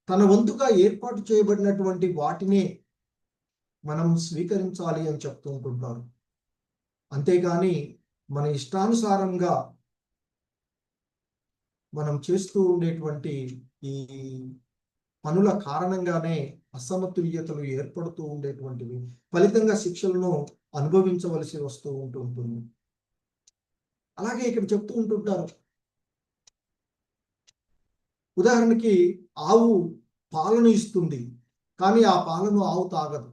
తన వంతుగా ఏర్పాటు చేయబడినటువంటి వాటినే మనం స్వీకరించాలి అని చెప్తూ ఉంటుంటారు. అంతేగాని మన ఇష్టానుసారంగా మనం చేస్తూ ఉండేటువంటి ఈ పనుల కారణంగానే అసమతుల్యతలు ఏర్పడుతూ ఉండేటువంటివి, ఫలితంగా శిక్షలను అనుభవించవలసి వస్తూ ఉంటుంది. అలాగే ఇక్కడ చెప్తూ ఉంటుంటారు, ఉదాహరణకి ఆవు పాలను ఇస్తుంది, కానీ ఆ పాలను ఆవు తాగదు.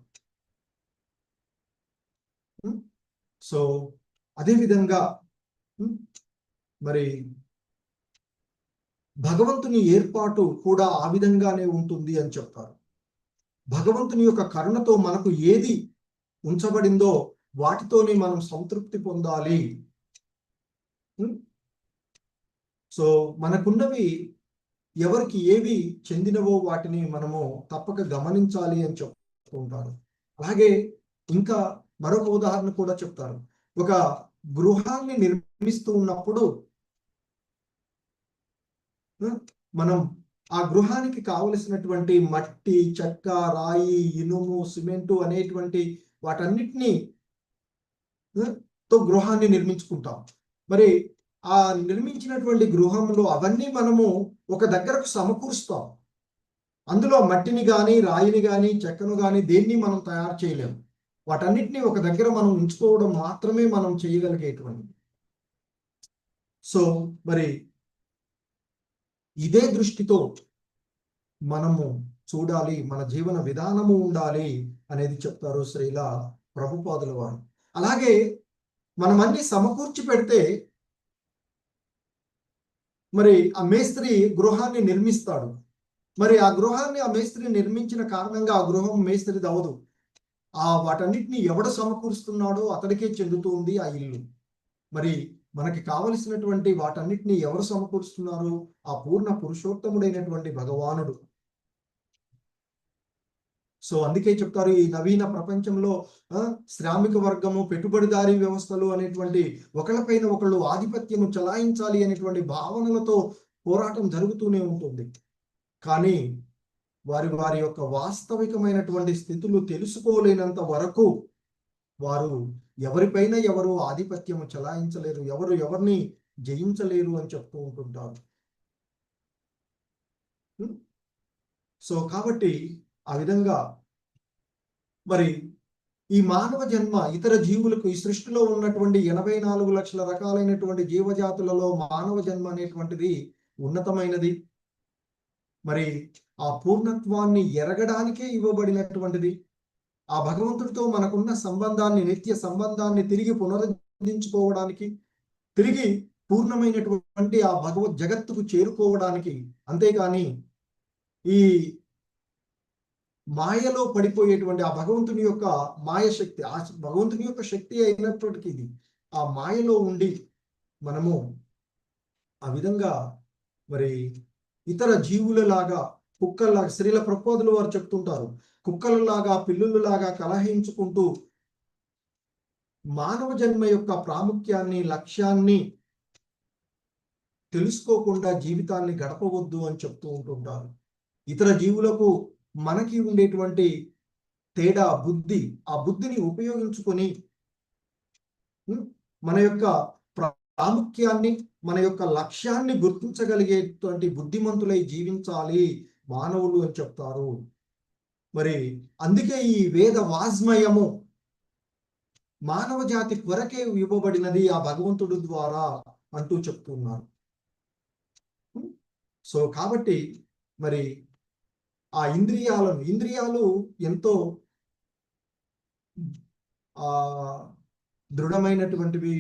సో అదేవిధంగా మరి భగవంతుని ఏర్పాటు కూడా ఆ విధంగానే ఉంటుంది అని చెప్తారు. భగవంతుని యొక్క కరుణతో మనకు ఏది ఉంచబడిందో వాటితోనే మనం సంతృప్తి పొందాలి. సో మనకున్నవి ఎవరికి ఏవి చెందినవో వాటిని మనము తప్పక గమనించాలి అని చెప్తూ ఉంటారు. అలాగే ఇంకా మరొక ఉదాహరణ కూడా చెప్తారు. ఒక గృహాన్ని నిర్మిస్తూ ఉన్నప్పుడు మనం ఆ గృహానికి కావలసినటువంటి మట్టి, చెక్క, రాయి, ఇనుము, సిమెంటు అనేటువంటి వాటన్నిటినీ తో గృహాన్ని నిర్మించుకుంటాం. మరి ఆ నిర్మించినటువంటి గృహంలో అవన్నీ మనము ఒక దగ్గరకు సమకూరుస్తాం. అందులో మట్టిని కానీ, రాయిని కానీ, చెక్కను కానీ దేన్ని మనం తయారు చేయలేము. వాటన్నిటిని ఒక దగ్గర మనం ఉంచుకోవడం మాత్రమే మనం చేయగలిగేటువంటి. సో మరి ఇదే దృష్టితో మనము చూడాలి, మన జీవన విధానము ఉండాలి అనేది చెప్తారు శ్రీల ప్రభుపాదుల వారు. అలాగే మనం అన్ని సమకూర్చి పెడితే మరి ఆ మేస్త్రి గృహాన్ని నిర్మిస్తాడు. మరి ఆ గృహాన్ని ఆ మేస్త్రి నిర్మించిన కారణంగా ఆ గృహం మేస్త్రిది అవదు. వాటన్నిటిని ఎవడు సమకూరుస్తున్నాడో అతడికే చెందుతుంది ఆ ఇల్లు. మరి మనకి కావలసినటువంటి వాటన్నిటిని ఎవరు సమకూరుస్తున్నారు? ఆ పూర్ణ పురుషోత్తముడైనటువంటి భగవానుడు. సో అందుకే చెప్తారు, ఈ నవీన ప్రపంచంలో శ్రామిక వర్గము, పెట్టుబడిదారీ వ్యవస్థలు అనేటువంటి ఒకళ్ళపైన ఒకళ్ళు ఆధిపత్యము చలాయించాలి అనేటువంటి భావనలతో పోరాటం జరుగుతూనే ఉంటుంది. కానీ వారి యొక్క వాస్తవికమైనటువంటి స్థితులు తెలుసుకోలేనంత వరకు వారు ఎవరిపైన ఎవరు ఆధిపత్యము చలాయించలేరు, ఎవరు ఎవరిని జయించలేరు అని చెప్తూ ఉంటుంటారు. సో కాబట్టి ఆ విధంగా మరి ఈ మానవ జన్మ ఇతర జీవులకు, ఈ సృష్టిలో ఉన్నటువంటి 84 లక్షల రకాలైనటువంటి జీవజాతులలో మానవ జన్మ అనేటువంటిది ఉన్నతమైనది. మరి ఆ పూర్ణత్వాన్ని ఎరగడానికే ఇవ్వబడినటువంటిది. ఆ భగవంతుడితో మనకున్న సంబంధాన్ని, నిత్య సంబంధాన్ని తిరిగి పునరుద్ధరించుకోవడానికి, తిరిగి పూర్ణమైనటువంటి ఆ భగవద్ జగత్తుకు చేరుకోవడానికి. అంతేకాని ఈ మాయలో పడిపోయేటువంటి ఆ భగవంతుని యొక్క మాయ శక్తి, ఆ భగవంతుని యొక్క శక్తి అయినప్పటికీ ఇది ఆ మాయలో ఉండి మనము ఆ విధంగా మరి ఇతర జీవులలాగా, కుక్కల్లాగా, శ్రీల ప్రపోదులు వారు చెప్తుంటారు, కుక్కలలాగా పిల్లులలాగా కలహించుకుంటూ మానవ జన్మ యొక్క ప్రాముఖ్యాన్ని, లక్ష్యాన్ని తెలుసుకోకుండా జీవితాన్ని గడపవద్దు అని చెప్తూ ఉంటుంటారు. ఇతర జీవులకు మనకి ఉండేటువంటి తేడా బుద్ధి, ఆ బుద్ధిని ఉపయోగించుకొని మన యొక్క ప్రాముఖ్యాన్ని, మన యొక్క లక్ష్యాన్ని గుర్తించగలిగేటువంటి బుద్ధిమంతులై జీవించాలి మానవులు అని చెప్తారు. మరి అందుకే ఈ వేద వాజ్మయము మానవ జాతి కొరకే ఇవ్వబడినది ఆ భగవంతుడు ద్వారా అంటూ చెప్తున్నారు. సో కాబట్టి మరి ఆ ఇంద్రియాలు ఎంతో దృఢమైనటువంటివి.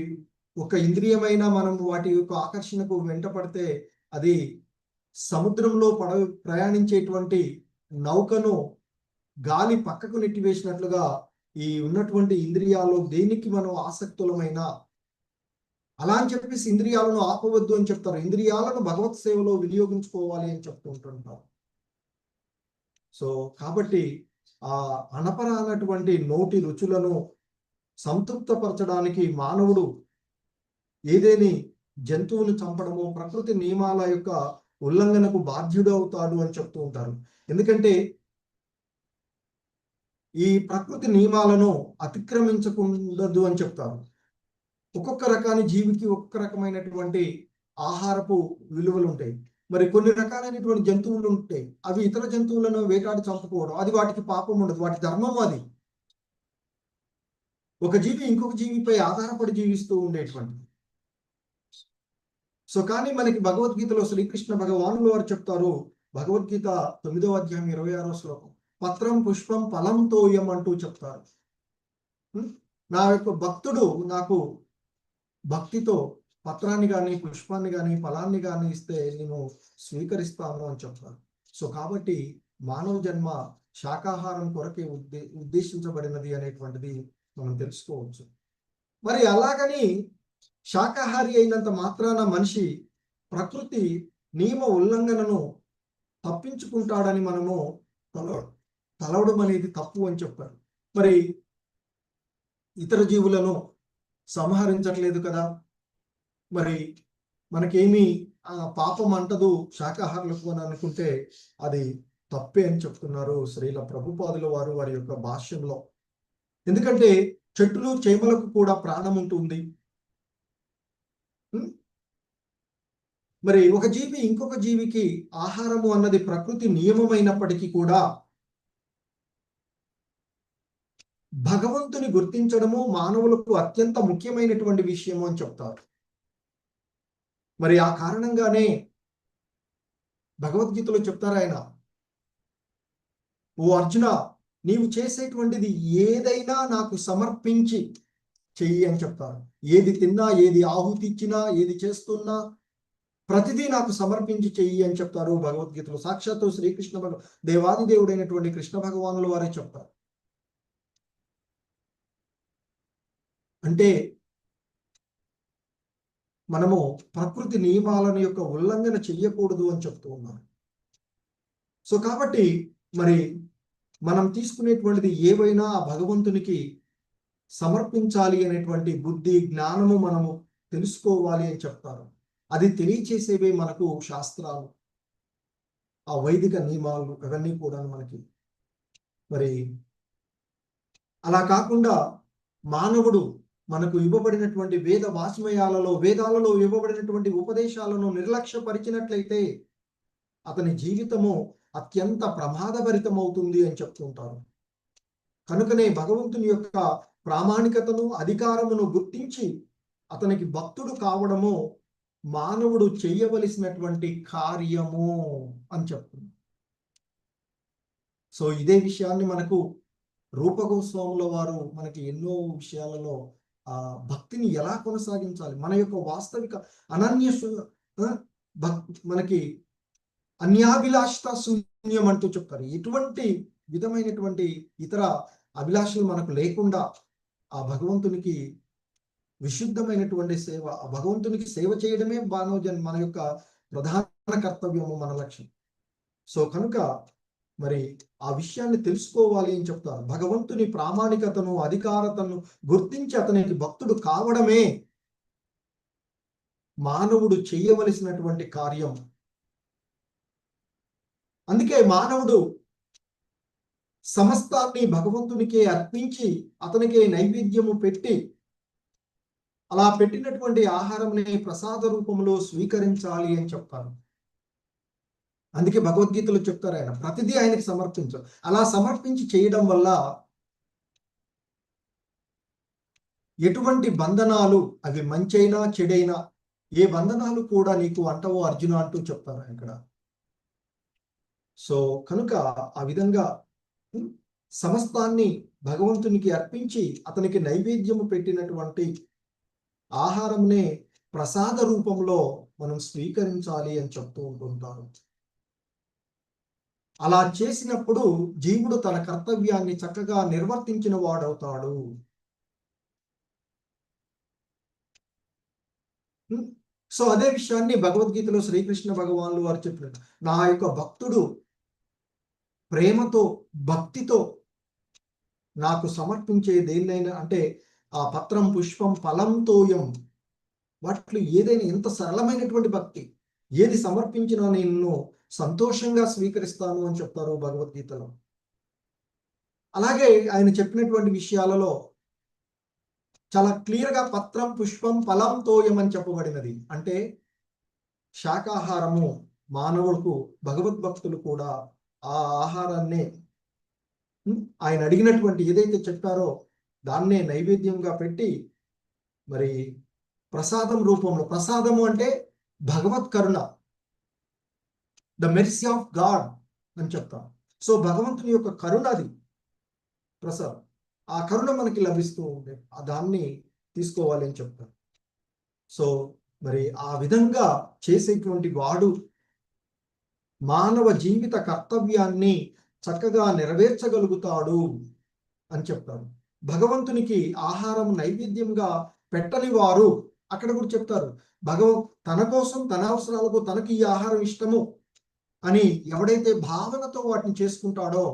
ఒక ఇంద్రియమైన మనం వాటి యొక్క ఆకర్షణకు వెంటపడితే అది సముద్రంలో ప్రయాణించేటువంటి నౌకను గాలి పక్కకు నెట్టివేసినట్లుగా ఈ ఉన్నటువంటి ఇంద్రియాలు దేనికి మనం ఆసక్తులమైన, అలా అని చెప్పేసి ఇంద్రియాలను ఆపవద్దు అని చెప్తారు. ఇంద్రియాలను భగవత్ సేవలో వినియోగించుకోవాలి అని చెప్తూ ఉంటుంటారు. సో కాబట్టి ఆ అనపరానటువంటి నోటి రుచులను సంతృప్తపరచడానికి మానవుడు ఏదేని జంతువును చంపడము, ప్రకృతి నియమాల యొక్క ఉల్లంఘనకు బాధ్యుడు అవుతాడు అని చెప్తూ ఉంటారు. ఎందుకంటే ఈ ప్రకృతి నియమాలను అతిక్రమించకూడదు అని చెప్తారు. ఒక్కొక్క రకాని జీవికి ఒక్కొక్క రకమైనటువంటి ఆహారపు విలువలు ఉంటాయి. మరి కొన్ని రకాలైనటువంటి జంతువులు ఉంటాయి, అవి ఇతర జంతువులను వేటాడి చంపుకోవడం, అది వాటికి పాపం ఉండదు, వాటి ధర్మం అది. ఒక జీవి ఇంకొక జీవిపై ఆధారపడి జీవిస్తూ ఉండేటువంటిది. సో కానీ మనకి భగవద్గీతలో శ్రీకృష్ణ భగవానులు వారు చెప్తారు, భగవద్గీత 9వ అధ్యాయం 26వ శ్లోకం, పత్రం పుష్పం ఫలం తోయం అంటూ చెప్తారు. నా యొక్క భక్తుడు నాకు భక్తితో పత్రాన్ని కానీ, పుష్పాన్ని కానీ, ఫలాన్ని కానీ ఇస్తే నేను స్వీకరిస్తాను అని చెప్తారు. సో కాబట్టి మానవ జన్మ శాకాహారం కొరకే ఉద్దేశించబడినది అనేటువంటిది మనం తెలుసుకోవచ్చు. మరి అలాగని శాకాహారి అయినంత మాత్రాన మనిషి ప్రకృతి నియమ ఉల్లంఘనను తప్పించుకుంటాడని మనము తలవడం అనేది తప్పు అని చెప్పారు. మరి ఇతర జీవులను సంహరించట్లేదు కదా, మరి మనకేమీ పాపం అంటదు శాకాహారులకు అని అనుకుంటే అది తప్పే అని చెప్తున్నారు శ్రీల ప్రభుపాదుల వారు వారి యొక్క భాష్యంలో. ఎందుకంటే చెట్లు చేమలకు కూడా ప్రాణం ఉంటుంది. మరి ఒక జీవి ఇంకొక జీవికి ఆహారము అన్నది ప్రకృతి నియమమైనప్పటికీ కూడా భగవంతుని గుర్తించడము మానవులకు అత్యంత ముఖ్యమైనటువంటి విషయము అని చెప్తారు. మరి ఆ కారణంగానే భగవద్గీతలో చెప్తారు ఆయన, ఓ అర్జున, నీవు చేసేటువంటిది ఏదైనా నాకు సమర్పించి చెయ్యి అని చెప్తారు. ఏది తిన్నా, ఏది ఆహుతి ఇచ్చినా, ఏది చేస్తున్నా ప్రతిదీ నాకు సమర్పించి చెయ్యి అని చెప్తారు భగవద్గీతలో. సాక్షాత్తు శ్రీకృష్ణ దేవాది దేవుడైనటువంటి కృష్ణ భగవానుల వారే చెప్తారు. అంటే మనము ప్రకృతి నియమాలను యొక్క ఉల్లంఘన చెయ్యకూడదు అని చెప్తూ ఉన్నారు. సో కాబట్టి మరి మనం తీసుకునేటువంటిది ఏవైనా ఆ భగవంతునికి సమర్పించాలి అనేటువంటి బుద్ధి, జ్ఞానము మనము తెలుసుకోవాలి అని చెప్తారు. అది తెలియచేసేవే మనకు శాస్త్రాలు, ఆ వైదిక నియమాలు, అవన్నీ కూడా మనకి. మరి అలా కాకుండా మానవుడు మనకు ఇవ్వబడినటువంటి వేద వేదాలలో ఇవ్వబడినటువంటి ఉపదేశాలను నిర్లక్ష్యపరిచినట్లయితే అతని జీవితము అత్యంత ప్రమాదభరితమవుతుంది అని చెప్తుంటారు. కనుకనే భగవంతుని యొక్క ప్రామాణికతను, అధికారమును గుర్తించి అతనికి భక్తుడు కావడము మానవుడు చేయవలసినటువంటి కార్యము అని చెప్తుంది. సో ఇదే విషయాన్ని మనకు రూపగోస్వాముల వారు మనకి ఎన్నో విషయాలలో ఆ భక్తిని ఎలా కొనసాగించాలి, మన యొక్క వాస్తవిక అనన్య మనకి అన్యాభిలాషిత శూన్యం అంటూ చెప్తారు. ఎటువంటి విధమైనటువంటి ఇతర అభిలాషలు మనకు లేకుండా ఆ భగవంతునికి విశుద్ధమైనటువంటి సేవ, ఆ భగవంతునికి సేవ చేయడమే మానవ మన యొక్క ప్రధాన కర్తవ్యము, మన లక్ష్యం. సో కనుక మరి ఆ విషయాన్ని తెలుసుకోవాలి అని చెప్తారు. భగవంతుని ప్రామాణికతను, అధికారతను గుర్తించి అతనికి భక్తుడు కావడమే మానవుడు చేయవలసినటువంటి కార్యం. అందుకే మానవుడు సమస్తాన్ని భగవంతునికే అర్పించి అతనికే నైవేద్యము పెట్టి అలా పెట్టినటువంటి ఆహారంని ప్రసాద రూపంలో స్వీకరించాలి అని చెప్తారు. అందుకే భగవద్గీతలో చెప్తారు ఆయన ప్రతిదీ ఆయనకి సమర్పించు. అలా సమర్పించి చేయడం వల్ల ఎటువంటి బంధనాలు, అవి మంచైనా చెడైనా, ఏ బంధనాలు కూడా నీకు అంటవో అర్జున అంటూ చెప్తారు ఇక్కడ. సో కనుక ఆ విధంగా సమస్తాన్ని భగవంతునికి అర్పించి అతనికి నైవేద్యము పెట్టినటువంటి ఆహారంనే ప్రసాద రూపంలో మనం స్వీకరించాలి అని చెప్తూ ఉంటుంటారు. అలా చేసినప్పుడు జీవుడు తన కర్తవ్యాన్ని చక్కగా నిర్వర్తించిన వాడవుతాడు. సో అదే విషయాన్ని భగవద్గీతలో శ్రీకృష్ణ భగవానులు వారు చెప్పినట్టు, నా యొక్క భక్తుడు ప్రేమతో భక్తితో నాకు సమర్పించే దేన్నైనా, అంటే ఆ పత్రం పుష్పం ఫలం తోయం, వాటిలో ఏదైనా ఎంత సరళమైనటువంటి భక్తి, ఏది సమర్పించినా నేను సంతోషంగా స్వీకరిస్తాను అని చెప్తారు భగవద్గీతలో. అలాగే ఆయన చెప్పినటువంటి విషయాలలో చాలా క్లియర్గా పత్రం పుష్పం ఫలం తోయం అని చెప్పబడినది. అంటే శాకాహారము మానవులకు భగవద్భక్తులు కూడా ఆ ఆహారాన్నే ఆయన అడిగినటువంటి ఏదైతే చెప్పారో దాన్నే నైవేద్యంగా పెట్టి మరి ప్రసాదం రూపంలో, ప్రసాదము అంటే భగవత్ కరుణ, ద మెర్సీ ఆఫ్ గాడ్ అని చెప్తాం. సో భగవంతుని యొక్క కరుణ అది ప్రసాదం. ఆ కరుణ మనకి లభిస్తూ ఉండే దాన్ని తీసుకోవాలి అని చెప్తారు. సో మరి ఆ విధంగా చేసేటువంటి వాడు మానవ జీవిత కర్తవ్యాన్ని చక్కగా నెరవేర్చగలుగుతాడు అని చెప్తారు. భగవంతునికి ఆహారం నైవేద్యంగా పెట్టని వారు అక్కడ కూడా చెప్తారు, తన కోసం తన అవసరాలకు తనకి ఈ ఆహారం ఇష్టము అని ఎవడైతే భావనతో వాటిని చేసుకుంటాడో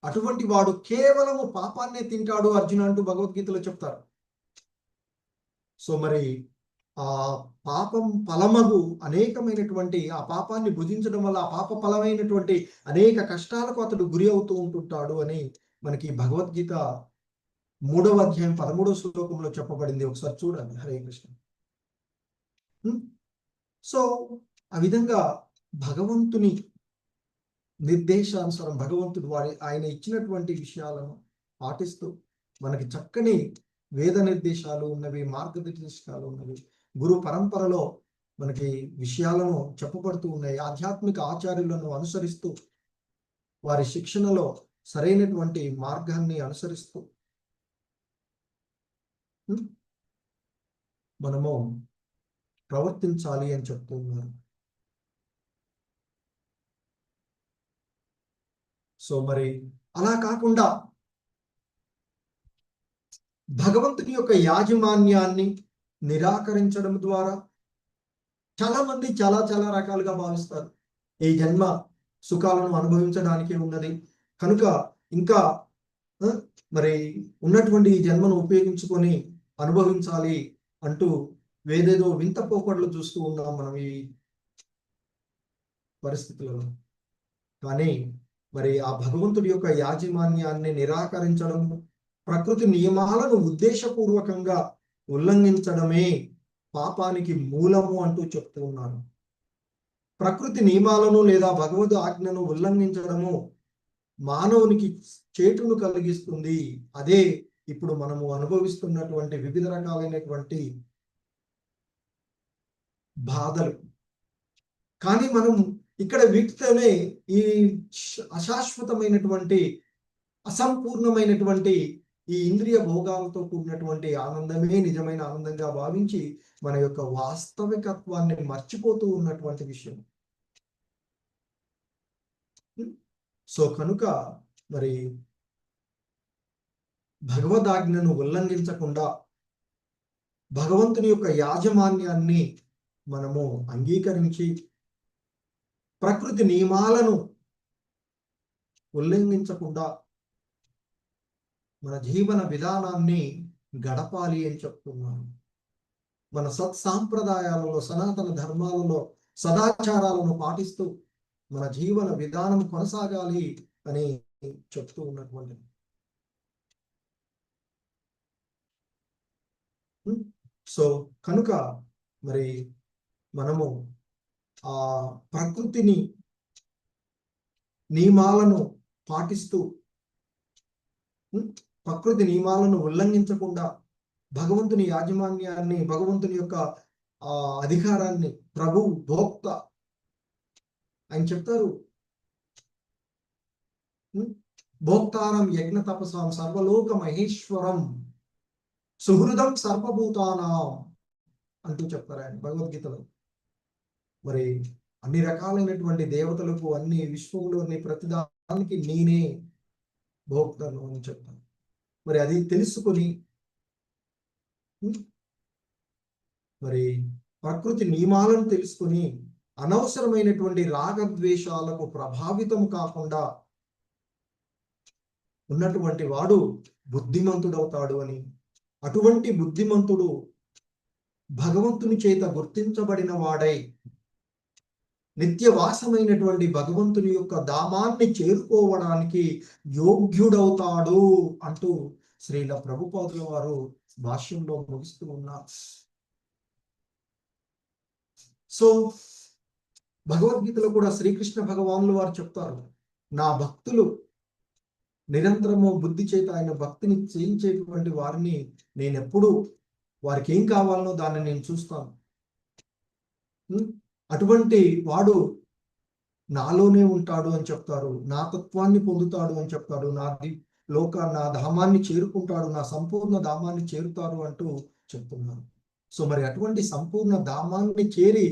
అటువంటి వాడు కేవలము పాపాన్నే తింటాడు అర్జున అంటూ భగవద్గీతలో చెప్తారు. సో మరి ఆ పాపం ఫలమగు అనేకమైనటువంటి ఆ పాపాన్ని భుజించడం వల్ల ఆ పాప ఫలమైనటువంటి అనేక కష్టాలకు అతడు గురి అవుతూ ఉంటుంటాడు అని మనకి భగవద్గీత 3వ అధ్యాయం 13వ శ్లోకంలో చెప్పబడింది. ఒకసారి చూడండి. హరే కృష్ణ. సో ఆ విధంగా భగవంతుని నిర్దేశానుసారం భగవంతుడు ఆయన ఇచ్చినటువంటి విషయాలను పాటిస్తూ మనకి చక్కని వేద నిర్దేశాలు ఉన్నవి, మార్గనిర్దేశాలు ఉన్నవి, గురు పరంపరలో మనకి విషయాలను చెప్పబడుతూ ఉన్నాయి. ఆధ్యాత్మిక ఆచార్యులను అనుసరిస్తూ వారి శిక్షణలో సరైనటువంటి మార్గాన్ని అనుసరిస్తూ మనము ప్రవర్తించాలి అని చెప్తూ ఉన్నారు. సో మరి అలా కాకుండా భగవంతుని యొక్క యాజమాన్యాన్ని నిరాకరించడం ద్వారా చాలా మంది చాలా చాలా రకాలుగా భావిస్తారు. ఈ జన్మ సుఖాలను అనుభవించడానికే ఉన్నది కనుక ఇంకా మరి ఉన్నటువంటి ఈ జన్మను ఉపయోగించుకొని అనుభవించాలి అంటూ వేదేదో వింత పోకడలు చూస్తూ ఉన్నాం మనం ఈ పరిస్థితులలో. కానీ మరి ఆ భగవంతుడి యొక్క యాజమాన్యాన్ని నిరాకరించడం, ప్రకృతి నియమాలను ఉద్దేశపూర్వకంగా ఉల్లంఘించడమే పాపానికి మూలము అంటూ చెప్తూ ఉన్నాను. ప్రకృతి నియమాలను లేదా భగవద్ ఆజ్ఞను ఉల్లంఘించడము మానవునికి చేటును కలిగిస్తుంది. అదే ఇప్పుడు మనము అనుభవిస్తున్నటువంటి వివిధ రకాలైనటువంటి బాధలు. కానీ మనం ఇక్కడ వీటితోనే ఈ అశాశ్వతమైనటువంటి అసంపూర్ణమైనటువంటి ఈ ఇంద్రియ భోగాలతో కూడినటువంటి ఆనందమే నిజమైన ఆనందంగా భావించి మన యొక్క వాస్తవికత్వాన్ని మర్చిపోతూ ఉన్నటువంటి విషయం. సో కనుక మరి భగవదాజ్ఞను ఉల్లంఘించకుండా భగవంతుని యొక్క యాజమాన్యాన్ని మనము అంగీకరించి ప్రకృతి నియమాలను ఉల్లంఘించకుండా మన జీవన విధానాన్ని గడపాలి అని చెప్తున్నాను. మన సత్సాంప్రదాయాలలో, సనాతన ధర్మాలలో సదాచారాలను పాటిస్తూ మన జీవన విధానం కొనసాగాలి అని చెప్తూ ఉన్నటువంటి. సో కనుక మరి మనము ఆ ప్రకృతిని నియమాలను పాటిస్తూ ప్రకృతి నియమాలను ఉల్లంఘించకుండా భగవంతుని యాజమాన్యాన్ని, భగవంతుని యొక్క అధికారాన్ని, ప్రభు భోక్త ఆయన చెప్తారు, భోక్తారం యజ్ఞ తపసాం సర్వలోక మహేశ్వరం సుహృదం సర్వభూతానాం అంటూ చెప్తారు ఆయన భగవద్గీతలో. మరి అన్ని రకాలైనటువంటి దేవతలకు, అన్ని విశ్వంలోని ప్రతిదానికి నేనే భోక్తను అని చెప్తాను. మరి అది తెలుసుకొని మరి ప్రకృతి నియమాలను తెలుసుకొని అనవసరమైనటువంటి రాగద్వేషాలకు ప్రభావితం కాకుండా ఉన్నటువంటి వాడు బుద్ధిమంతుడవుతాడు అని, అటువంటి బుద్ధిమంతుడు భగవంతుని చేత గుర్తించబడిన వాడై నిత్యవాసమైనటువంటి భగవంతుని యొక్క ధామాన్ని చేరుకోవడానికి యోగ్యుడవుతాడు అంటూ శ్రీల ప్రభుపాదుల వారు భాష్యంలో ముగిస్తూ ఉన్నారు. సో భగవద్గీతలో కూడా శ్రీకృష్ణ భగవానులు వారు చెప్తారు, నా భక్తులు నిరంతరము బుద్ధి చేత ఆయన భక్తిని చేయించేటువంటి వారిని నేను ఎప్పుడూ వారికి ఏం కావాలనో దాన్ని నేను చూస్తాను. అటువంటి వాడు నాలోనే ఉంటాడు అని చెప్తారు, నా తత్వాన్ని పొందుతాడు అని చెప్తాడు, నా ధామాన్ని చేరుకుంటాడు, నా సంపూర్ణ ధామాన్ని చేరుతారు అంటూ చెప్తున్నారు. సో మరి అటువంటి సంపూర్ణ ధామాన్ని చేరి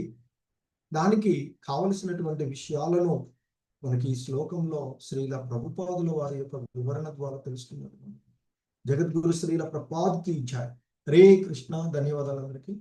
దానికి కావలసినటువంటి విషయాలను మనకి ఈ శ్లోకంలో శ్రీల ప్రభుపాదుల వారి యొక్క వివరణ ద్వారా తెలుసుకున్నటువంటి జగద్గురు శ్రీల ప్రభుపాద్ కీ జై. హరే కృష్ణ. ధన్యవాదాలు అందరికీ.